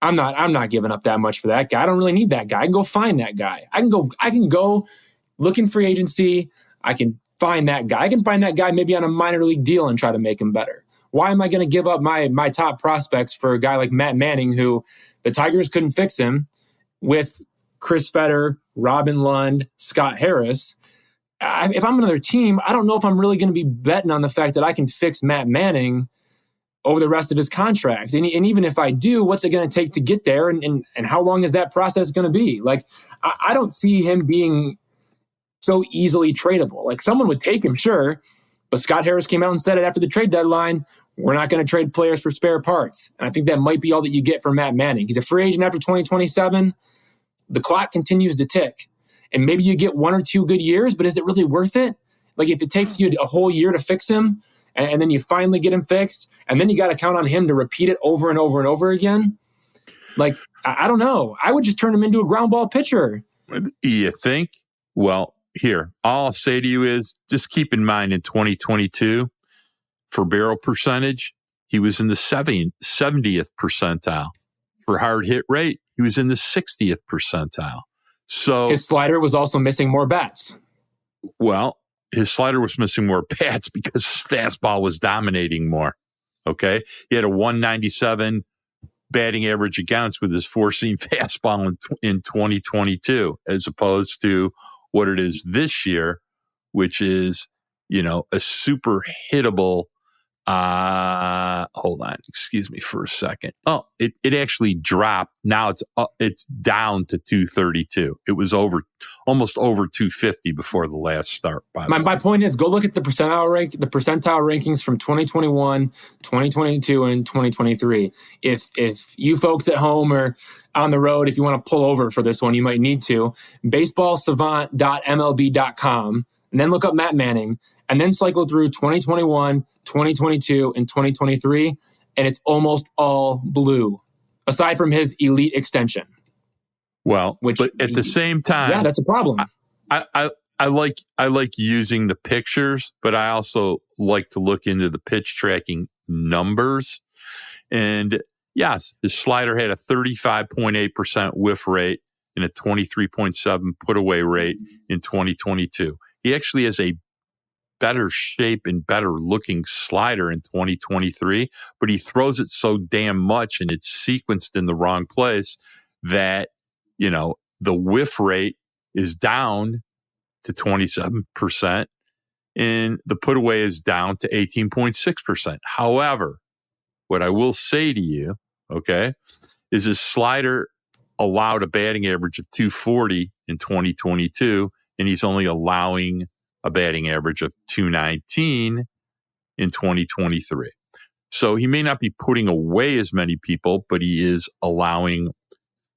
I'm not giving up that much for that guy. I don't really need that guy. I can go find that guy. I can go look in free agency. I can find that guy. I can find that guy maybe on a minor league deal and try to make him better. why am I going to give up my top prospects for a guy like Matt Manning, who the Tigers couldn't fix him with Chris Fetter, Robin Lund, Scott Harris? If I'm another team, I don't know if I'm really going to be betting on the fact that I can fix Matt Manning over the rest of his contract. And even if I do, what's it going to take to get there? And how long is that process going to be? Like, I don't see him being so easily tradable. Like, someone would take him, sure, but Scott Harris came out and said it after the trade deadline, we're not going to trade players for spare parts. And I think that might be all that you get for Matt Manning. He's a free agent after 2027. The clock continues to tick. And maybe you get 1 or 2 good years, but is it really worth it? Like, if it takes you a whole year to fix him, and then you finally get him fixed, and then you got to count on him to repeat it over and over and over again. Like, I don't know. I would just turn him into a ground ball pitcher. You think? Well, here, all I'll say to you is just keep in mind in 2022, for barrel percentage, he was in the 70th percentile. For hard hit rate, he was in the 60th percentile. So his slider was also missing more bats. Well, his slider was missing more bats because his fastball was dominating more. Okay. He had a 197 batting average against with his four-seam fastball in 2022, as opposed to what it is this year, which is, a super hittable. Hold on. Excuse me for a second. Oh, it actually dropped. Now it's down to 232. It was almost over 250 before the last start. My point is, go look at the percentile rankings from 2021, 2022, and 2023. If you folks at home or on the road, if you want to pull over for this one, you might need to. baseballsavant.mlb.com, and then look up Matt Manning, and then cycle through 2021, 2022, and 2023, and it's almost all blue, aside from his elite extension. Well, but at the same time, yeah, that's a problem. I like using the pictures, but I also like to look into the pitch tracking numbers. And yes, his slider had a 35.8% whiff rate and a 23.7 put away rate in 2022. He actually has a better shape and better looking slider in 2023, but he throws it so damn much and it's sequenced in the wrong place that, the whiff rate is down to 27% and the put away is down to 18.6%. However, what I will say to you, okay, is his slider allowed a batting average of 240 in 2022, and he's only allowing a batting average of 219 in 2023. So he may not be putting away as many people, but he is allowing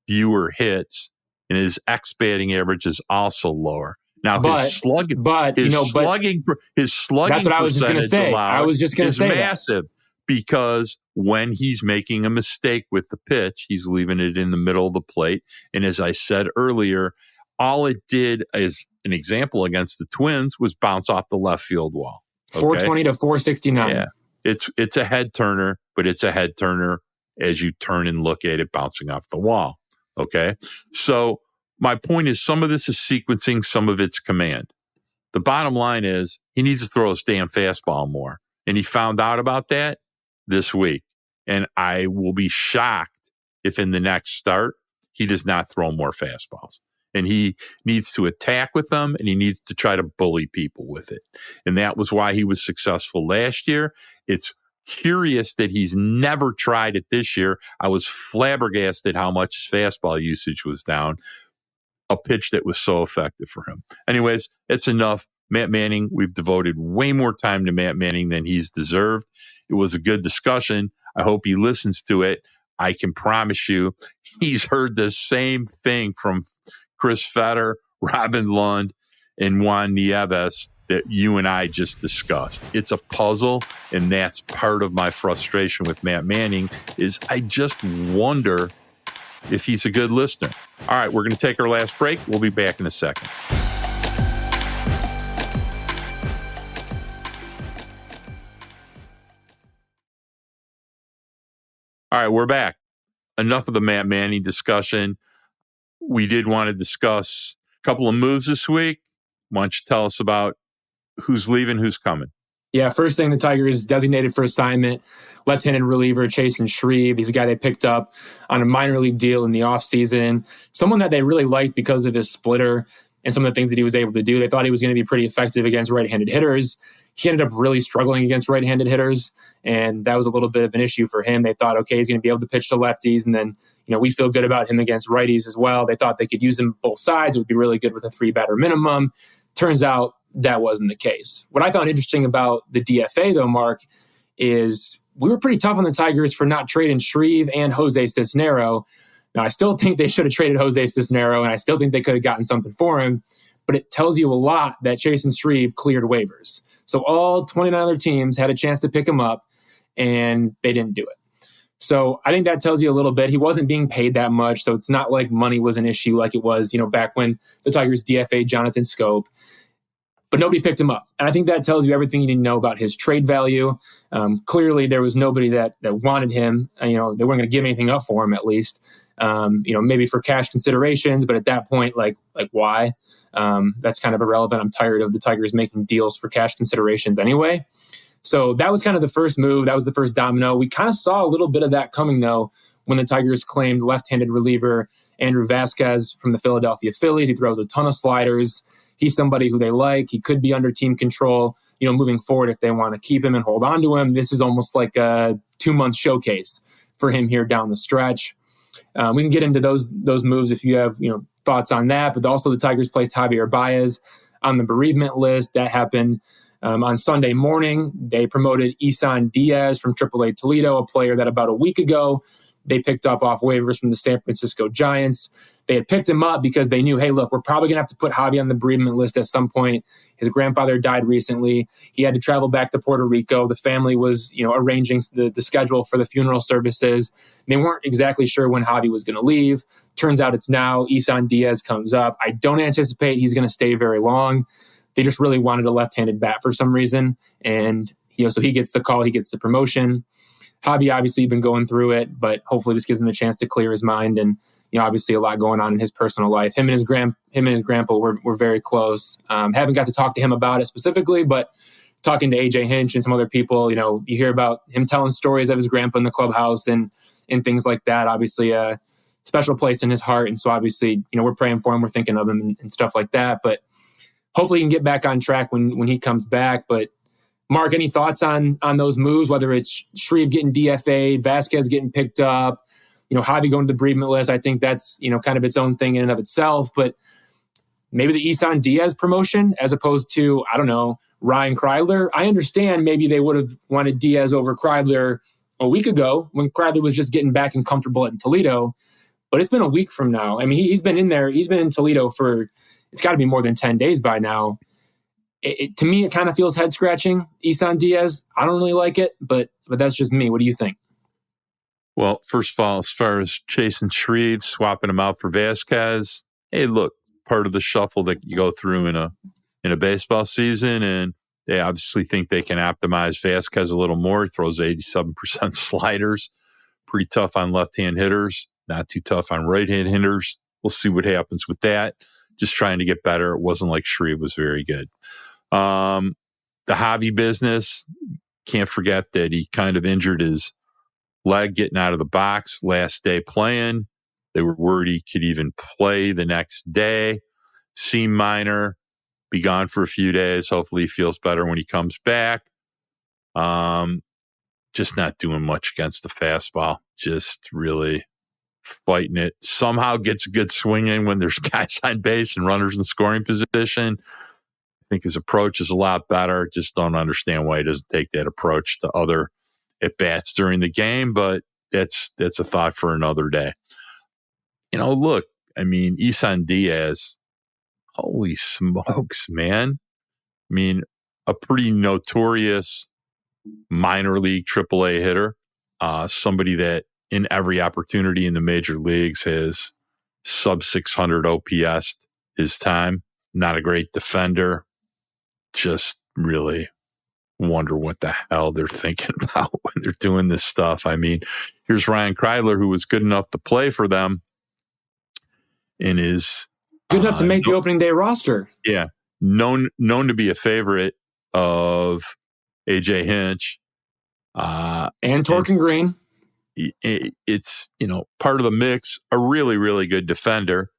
fewer hits, and his X batting average is also lower. Now his slugging that's what I was just going to say. I was just going to say massive because when he's making a mistake with the pitch, he's leaving it in the middle of the plate. And as I said earlier, all it did, as an example against the Twins, was bounce off the left field wall. Okay? 420 to 469. Yeah, it's a head turner, but it's a head turner as you turn and look at it bouncing off the wall. Okay, so my point is, some of this is sequencing, some of it's command. The bottom line is he needs to throw his damn fastball more, and he found out about that this week. And I will be shocked if in the next start he does not throw more fastballs. And he needs to attack with them, and he needs to try to bully people with it. And that was why he was successful last year. It's curious that he's never tried it this year. I was flabbergasted how much his fastball usage was down, a pitch that was so effective for him. Anyways, it's enough. Matt Manning, we've devoted way more time to Matt Manning than he's deserved. It was a good discussion. I hope he listens to it. I can promise you he's heard the same thing from Chris Fetter, Robin Lund, and Juan Nieves that you and I just discussed. It's a puzzle, and that's part of my frustration with Matt Manning is I just wonder if he's a good listener. All right, we're going to take our last break. We'll be back in a second. All right, we're back. Enough of the Matt Manning discussion. We did want to discuss a couple of moves this week. Why don't you tell us about who's leaving, who's coming? Yeah, first thing, the Tigers designated for assignment, left-handed reliever Chasen Shreve. He's a guy they picked up on a minor league deal in the offseason. Someone that they really liked because of his splitter and some of the things that he was able to do. They thought he was going to be pretty effective against right-handed hitters. He ended up really struggling against right-handed hitters, and that was a little bit of an issue for him. They thought, okay, he's going to be able to pitch to lefties, and then we feel good about him against righties as well. They thought they could use him both sides. It would be really good with a 3-batter minimum. Turns out that wasn't the case. What I found interesting about the DFA, though, Mark, is we were pretty tough on the Tigers for not trading Shreve and Jose Cisnero. Now, I still think they should have traded Jose Cisnero, and I still think they could have gotten something for him, but it tells you a lot that Chasen Shreve cleared waivers. So all 29 other teams had a chance to pick him up, and they didn't do it. So I think that tells you a little bit. He wasn't being paid that much, so it's not like money was an issue like it was, back when the Tigers DFA'd Jonathan Scope. But nobody picked him up. And I think that tells you everything you need to know about his trade value. Clearly, there was nobody that wanted him. They weren't going to give anything up for him, at least. Maybe for cash considerations. But at that point, like why? That's kind of irrelevant. I'm tired of the Tigers making deals for cash considerations anyway. So that was kind of the first move. That was the first domino. We kind of saw a little bit of that coming, though, when the Tigers claimed left-handed reliever Andrew Vasquez from the Philadelphia Phillies. He throws a ton of sliders. He's somebody who they like. He could be under team control, moving forward if they want to keep him and hold on to him. This is almost like a 2-month showcase for him here down the stretch. We can get into those moves if you have thoughts on that. But also the Tigers placed Javier Baez on the bereavement list. That happened on Sunday morning. They promoted Isan Diaz from AAA Toledo, a player that about a week ago they picked up off waivers from the San Francisco Giants. They had picked him up because they knew, hey, look, we're probably going to have to put Javi on the bereavement list at some point. His grandfather died recently. He had to travel back to Puerto Rico. The family was, arranging the schedule for the funeral services. They weren't exactly sure when Javi was going to leave. Turns out it's now. Isan Diaz comes up. I don't anticipate he's going to stay very long. They just really wanted a left-handed bat for some reason. And, so he gets the call. He gets the promotion. Javi obviously been going through it, but hopefully this gives him a chance to clear his mind. And obviously a lot going on in his personal life. Him and his grandpa were very close. Haven't got to talk to him about it specifically, but talking to AJ Hinch and some other people, you hear about him telling stories of his grandpa in the clubhouse and things like that. Obviously a special place in his heart. And so obviously, we're praying for him. We're thinking of him and stuff like that. But hopefully he can get back on track when he comes back. But Mark, any thoughts on those moves, whether it's Shreve getting DFA'd, Vasquez getting picked up, Javi going to the bereavement list? I think that's, kind of its own thing in and of itself. But maybe the Isan Diaz promotion as opposed to, I don't know, Ryan Kreidler. I understand maybe they would have wanted Diaz over Kreidler a week ago when Kreidler was just getting back and comfortable in Toledo. But it's been a week from now. I mean, he's been in there. He's been in Toledo for, it's got to be more than 10 days by now. To me, it kind of feels head-scratching, Isan Diaz. I don't really like it, but that's just me. What do you think? Well, first of all, as far as Chasen Shreve, swapping him out for Vasquez, hey, look, part of the shuffle that you go through in a baseball season, and they obviously think they can optimize Vasquez a little more. He throws 87% sliders, pretty tough on left-hand hitters, not too tough on right-hand hitters. We'll see what happens with that. Just trying to get better. It wasn't like Shreve was very good. The Javi business, can't forget that he kind of injured his leg getting out of the box last day playing. They were worried he could even play the next day. C minor, be gone for a few days. Hopefully he feels better when he comes back. Just not doing much against the fastball. Just really fighting it. Somehow gets a good swing in when there's guys on base and runners in scoring position. I think his approach is a lot better. Just don't understand why he doesn't take that approach to other at-bats during the game, but that's a thought for another day. Look, I mean, Isan Diaz, holy smokes, man. I mean, a pretty notorious minor league AAA hitter, somebody that in every opportunity in the major leagues has sub 600 OPS his time. Not a great defender. Just really wonder what the hell they're thinking about when they're doing this stuff. I mean, here's Ryan Kreidler, who was good enough to play for them and is good enough to make the opening day roster. Yeah. Known to be a favorite of AJ Hinch. And Torkin Green. It's, part of the mix, a really, really good defender.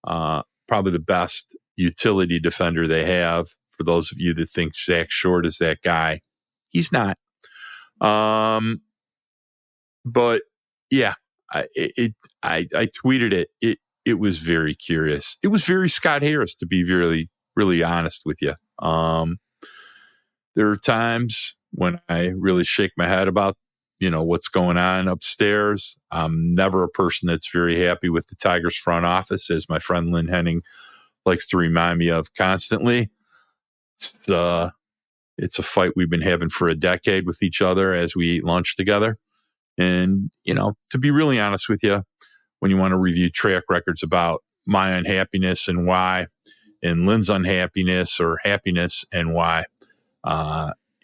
Probably the best utility defender they have. For those of you that think Zach Short is that guy, he's not. But yeah, I tweeted it. It was very curious. It was very Scott Harris, to be really, really honest with you. There are times when I really shake my head about, what's going on upstairs. I'm never a person that's very happy with the Tigers front office, as my friend Lynn Henning likes to remind me of constantly. It's a fight we've been having for a decade with each other as we eat lunch together. And, to be really honest with you, when you want to review track records about my unhappiness and why, and Lynn's unhappiness or happiness and why,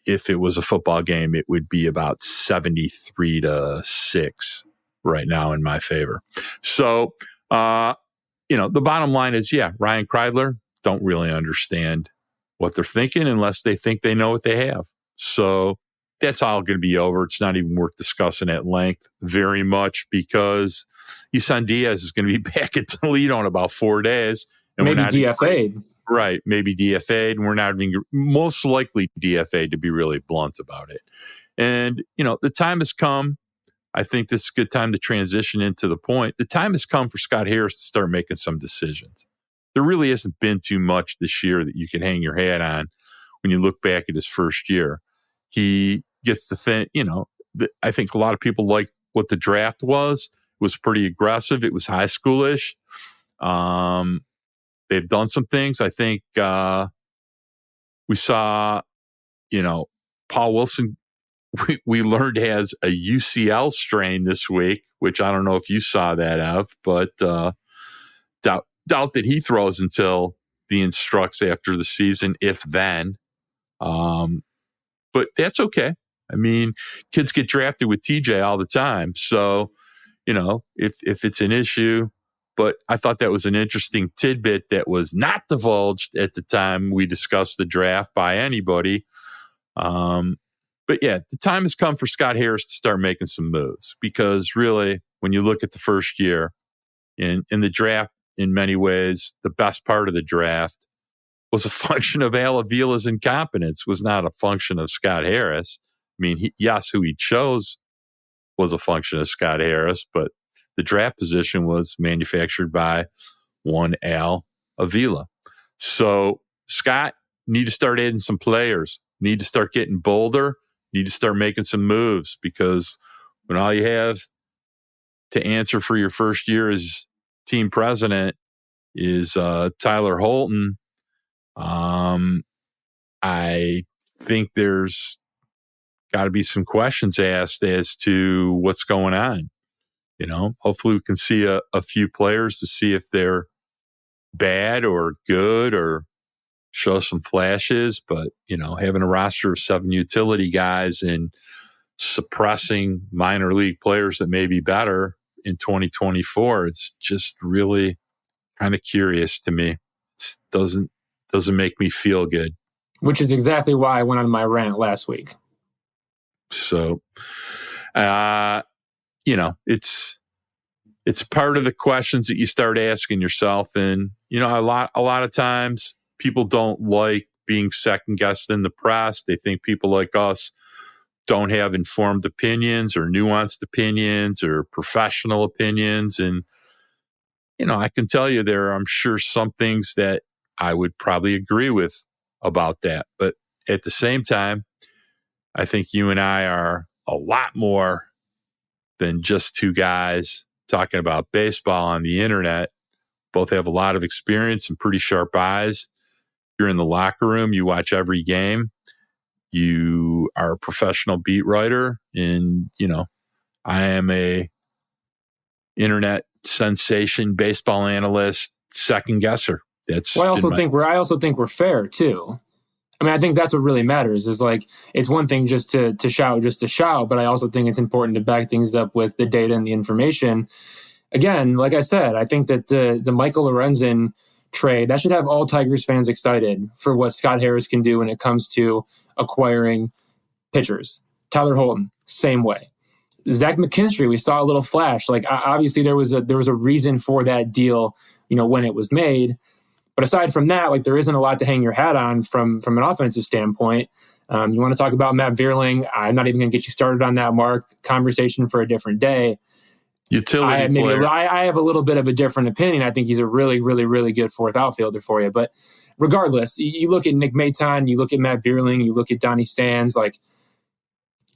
if it was a football game, it would be about 73-6 right now in my favor. So, the bottom line is, Ryan Kreidler don't really understand what they're thinking unless they think they know what they have. So that's all going to be over. It's not even worth discussing at length very much, because Isan Diaz is going to be back at Toledo in about 4 days. And maybe DFA'd. Right, maybe DFA'd, and we're not even most likely DFA'd, to be really blunt about it. And, the time has come. I think this is a good time to transition into the point. The time has come for Scott Harris to start making some decisions. There really hasn't been too much this year that you can hang your hat on when you look back at his first year. He gets to think, I think a lot of people like what the draft was. It was pretty aggressive. It was high schoolish. They've done some things. I think we saw, Paul Wilson, we learned has a UCL strain this week, which I don't know if you saw that, Ev, but doubt that he throws until the instructs after the season, if then. But that's okay. I mean, kids get drafted with TJ all the time. So, if it's an issue. But I thought that was an interesting tidbit that was not divulged at the time we discussed the draft by anybody. But yeah, the time has come for Scott Harris to start making some moves, because really, when you look at the first year in the draft, in many ways, the best part of the draft was a function of Al Avila's incompetence, was not a function of Scott Harris. I mean, who he chose was a function of Scott Harris, but the draft position was manufactured by one Al Avila. So, Scott, need to start adding some players, need to start getting bolder, need to start making some moves, because when all you have to answer for your first year as team president is Tyler Holton, I think there's got to be some questions asked as to what's going on. Hopefully we can see a few players to see if they're bad or good or show some flashes. But, having a roster of 7 utility guys and suppressing minor league players that may be better in 2024, it's just really kind of curious to me. It doesn't make me feel good. Which is exactly why I went on my rant last week. So, it's part of the questions that you start asking yourself. And, a lot of times people don't like being second guessed in the press. They think people like us don't have informed opinions or nuanced opinions or professional opinions. And, I can tell you I'm sure some things that I would probably agree with about that. But at the same time, I think you and I are a lot more than just two guys talking about baseball on the internet. Both have a lot of experience and pretty sharp eyes. You're in the locker room, you watch every game. You are a professional beat writer, and I am a internet sensation baseball analyst, second guesser. I also think we're fair too. I mean, I think that's what really matters. Is like, it's one thing just to shout, but I also think it's important to back things up with the data and the information. Again, like I said, I think that the Michael Lorenzen trade, that should have all Tigers fans excited for what Scott Harris can do when it comes to acquiring Pitchers. Tyler Holton, same way. Zach McKinstry, we saw a little flash. Like, obviously there was a reason for that deal, when it was made. But aside from that, like, there isn't a lot to hang your hat on from an offensive standpoint. You want to talk about Matt Vierling? I'm not even going to get you started on that, Mark. Conversation for a different day. Utility player. I have a little bit of a different opinion. I think he's a really, really, really good fourth outfielder for you. But regardless, you look at Nick Maton, you look at Matt Vierling, you look at Donnie Sands. Like,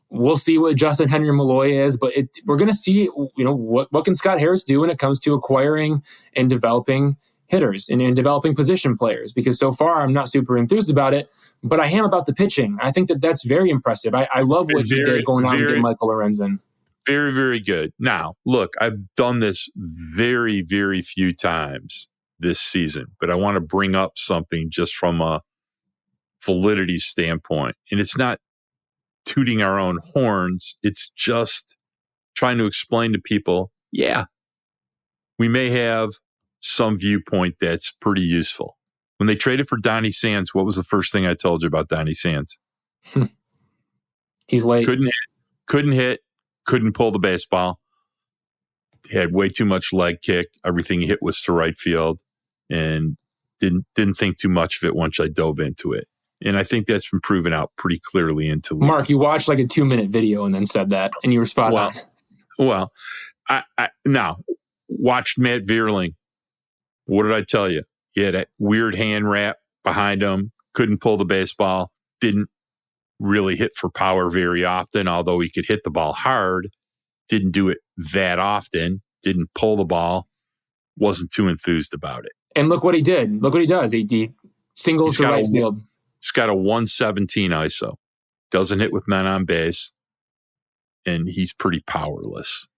we'll see what Justin Henry Malloy is, but we're going to see, what can Scott Harris do when it comes to acquiring and developing hitters and developing position players? Because so far I'm not super enthused about it, but I am about the pitching. I think that's very impressive. I love what you did going out and getting Michael Lorenzen. Very, very good. Now, look, I've done this very, very few times this season, but I want to bring up something just from a validity standpoint. And it's not tooting our own horns. It's just trying to explain to people, we may have some viewpoint that's pretty useful. When they traded for Donnie Sands, what was the first thing I told you about Donnie Sands? He's late. Couldn't hit, couldn't pull the baseball. He had way too much leg kick. Everything he hit was to right field, and didn't think too much of it once I dove into it. And I think that's been proven out pretty clearly in Toledo. Mark, you watched like a 2-minute video and then said that, and you were spot on. Well, I now watched Matt Vierling. What did I tell you? He had a weird hand wrap behind him, couldn't pull the baseball, didn't really hit for power very often, although he could hit the ball hard, didn't do it that often, didn't pull the ball, wasn't too enthused about it. And look what he did. Look what he does. He singles to right field. He's got a 117 ISO, doesn't hit with men on base, and he's pretty powerless.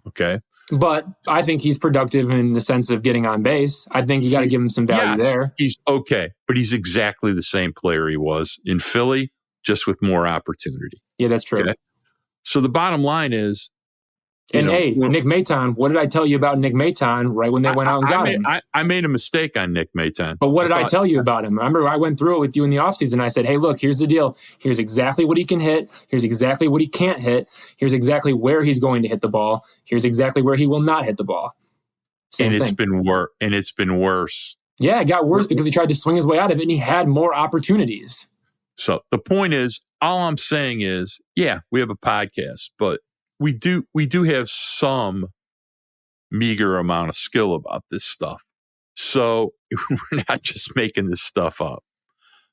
Okay. But I think he's productive in the sense of getting on base. I think you got to give him some value there. He's okay, but he's exactly the same player he was in Philly, just with more opportunity. Yeah, that's true. Okay? So the bottom line is, Nick Maton, what did I tell you about Nick Maton right when they went out and got him? I made a mistake on Nick Maton. But what did I tell you about him? Remember, I went through it with you in the offseason. I said, hey, look, here's the deal. Here's exactly what he can hit. Here's exactly what he can't hit. Here's exactly where he's going to hit the ball. Here's exactly where he will not hit the ball. It's been worse. Yeah, it got worse because he tried to swing his way out of it, and he had more opportunities. So the point is, all I'm saying is, we have a podcast, but we do have some meager amount of skill about this stuff. So we're not just making this stuff up.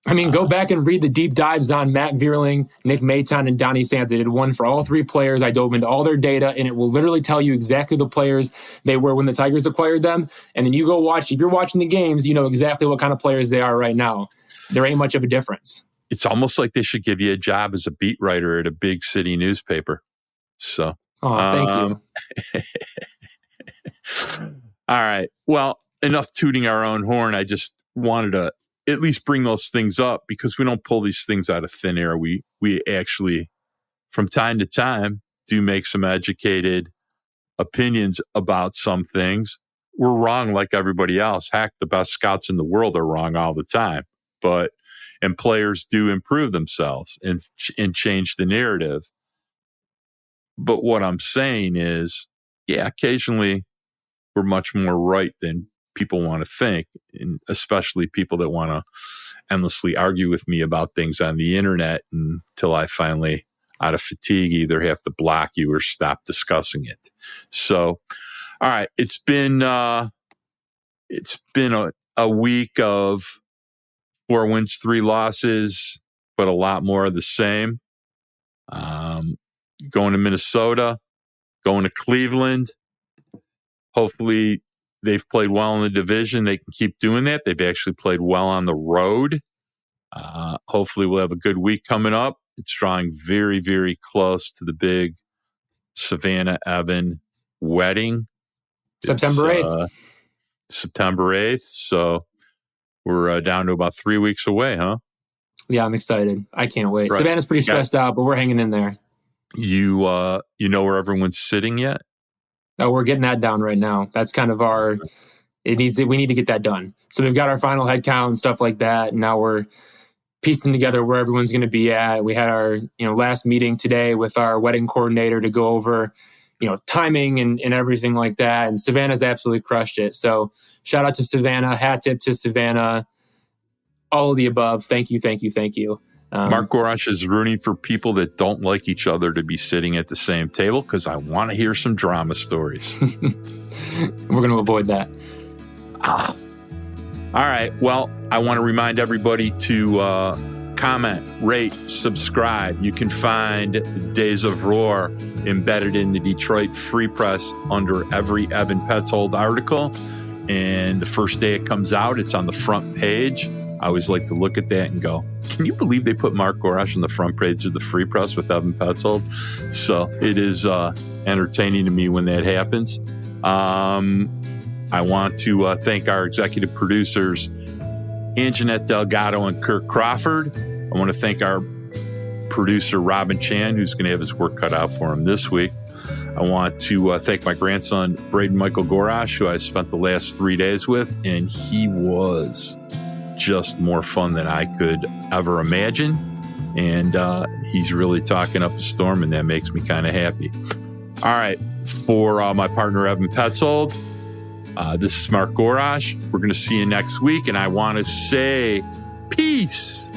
I mean, go back and read the deep dives on Matt Vierling, Nick Maton, and Donnie Sands. They did one for all three players. I dove into all their data, and it will literally tell you exactly the players they were when the Tigers acquired them. And then you go watch. If you're watching the games, you know exactly what kind of players they are right now. There ain't much of a difference. It's almost like they should give you a job as a beat writer at a big city newspaper. So, thank you. All right. Well, enough tooting our own horn. I just wanted to at least bring those things up because we don't pull these things out of thin air. We actually, from time to time, do make some educated opinions about some things. We're wrong like everybody else. Heck, the best scouts in the world are wrong all the time. And players do improve themselves and change the narrative. But what I'm saying is, occasionally we're much more right than people want to think, and especially people that want to endlessly argue with me about things on the internet until I finally, out of fatigue, either have to block you or stop discussing it. So, all right, it's been a week of 4 wins, 3 losses, but a lot more of the same. Going to Minnesota, going to Cleveland. Hopefully they've played well in the division. They can keep doing that. They've actually played well on the road. Hopefully we'll have a good week coming up. It's drawing very, very close to the big Savannah Evan wedding. September 8th. September 8th. So we're down to about 3 weeks away, huh? Yeah, I'm excited. I can't wait. Right. Savannah's pretty stressed out, but we're hanging in there. You know where everyone's sitting yet? No, we're getting that down right now. That's kind of we need to get that done. So we've got our final head count and stuff like that. And now piecing together where everyone's going to be at. We had our last meeting today with our wedding coordinator to go over timing and everything like that. And Savannah's absolutely crushed it. So shout out to Savannah, hat tip to Savannah, all of the above. Thank you. Mark Gorash is rooting for people that don't like each other to be sitting at the same table because I want to hear some drama stories. We're going to avoid that. All right. Well, I want to remind everybody to comment, rate, subscribe. You can find Days of Roar embedded in the Detroit Free Press under every Evan Petzold article. And the first day it comes out, it's on the front page. I always like to look at that and go, can you believe they put Mark Gorash on the front page of the Free Press with Evan Petzold? So it is entertaining to me when that happens. I want to thank our executive producers, Anjanette Delgado and Kirk Crawford. I want to thank our producer, Robin Chan, who's going to have his work cut out for him this week. I want to thank my grandson, Braden Michael Gorash, who I spent the last 3 days with, and he was just more fun than I could ever imagine. And he's really talking up a storm, and that makes me kind of happy. All right. For my partner, Evan Petzold, this is Mark Gorash. We're going to see you next week, and I want to say peace.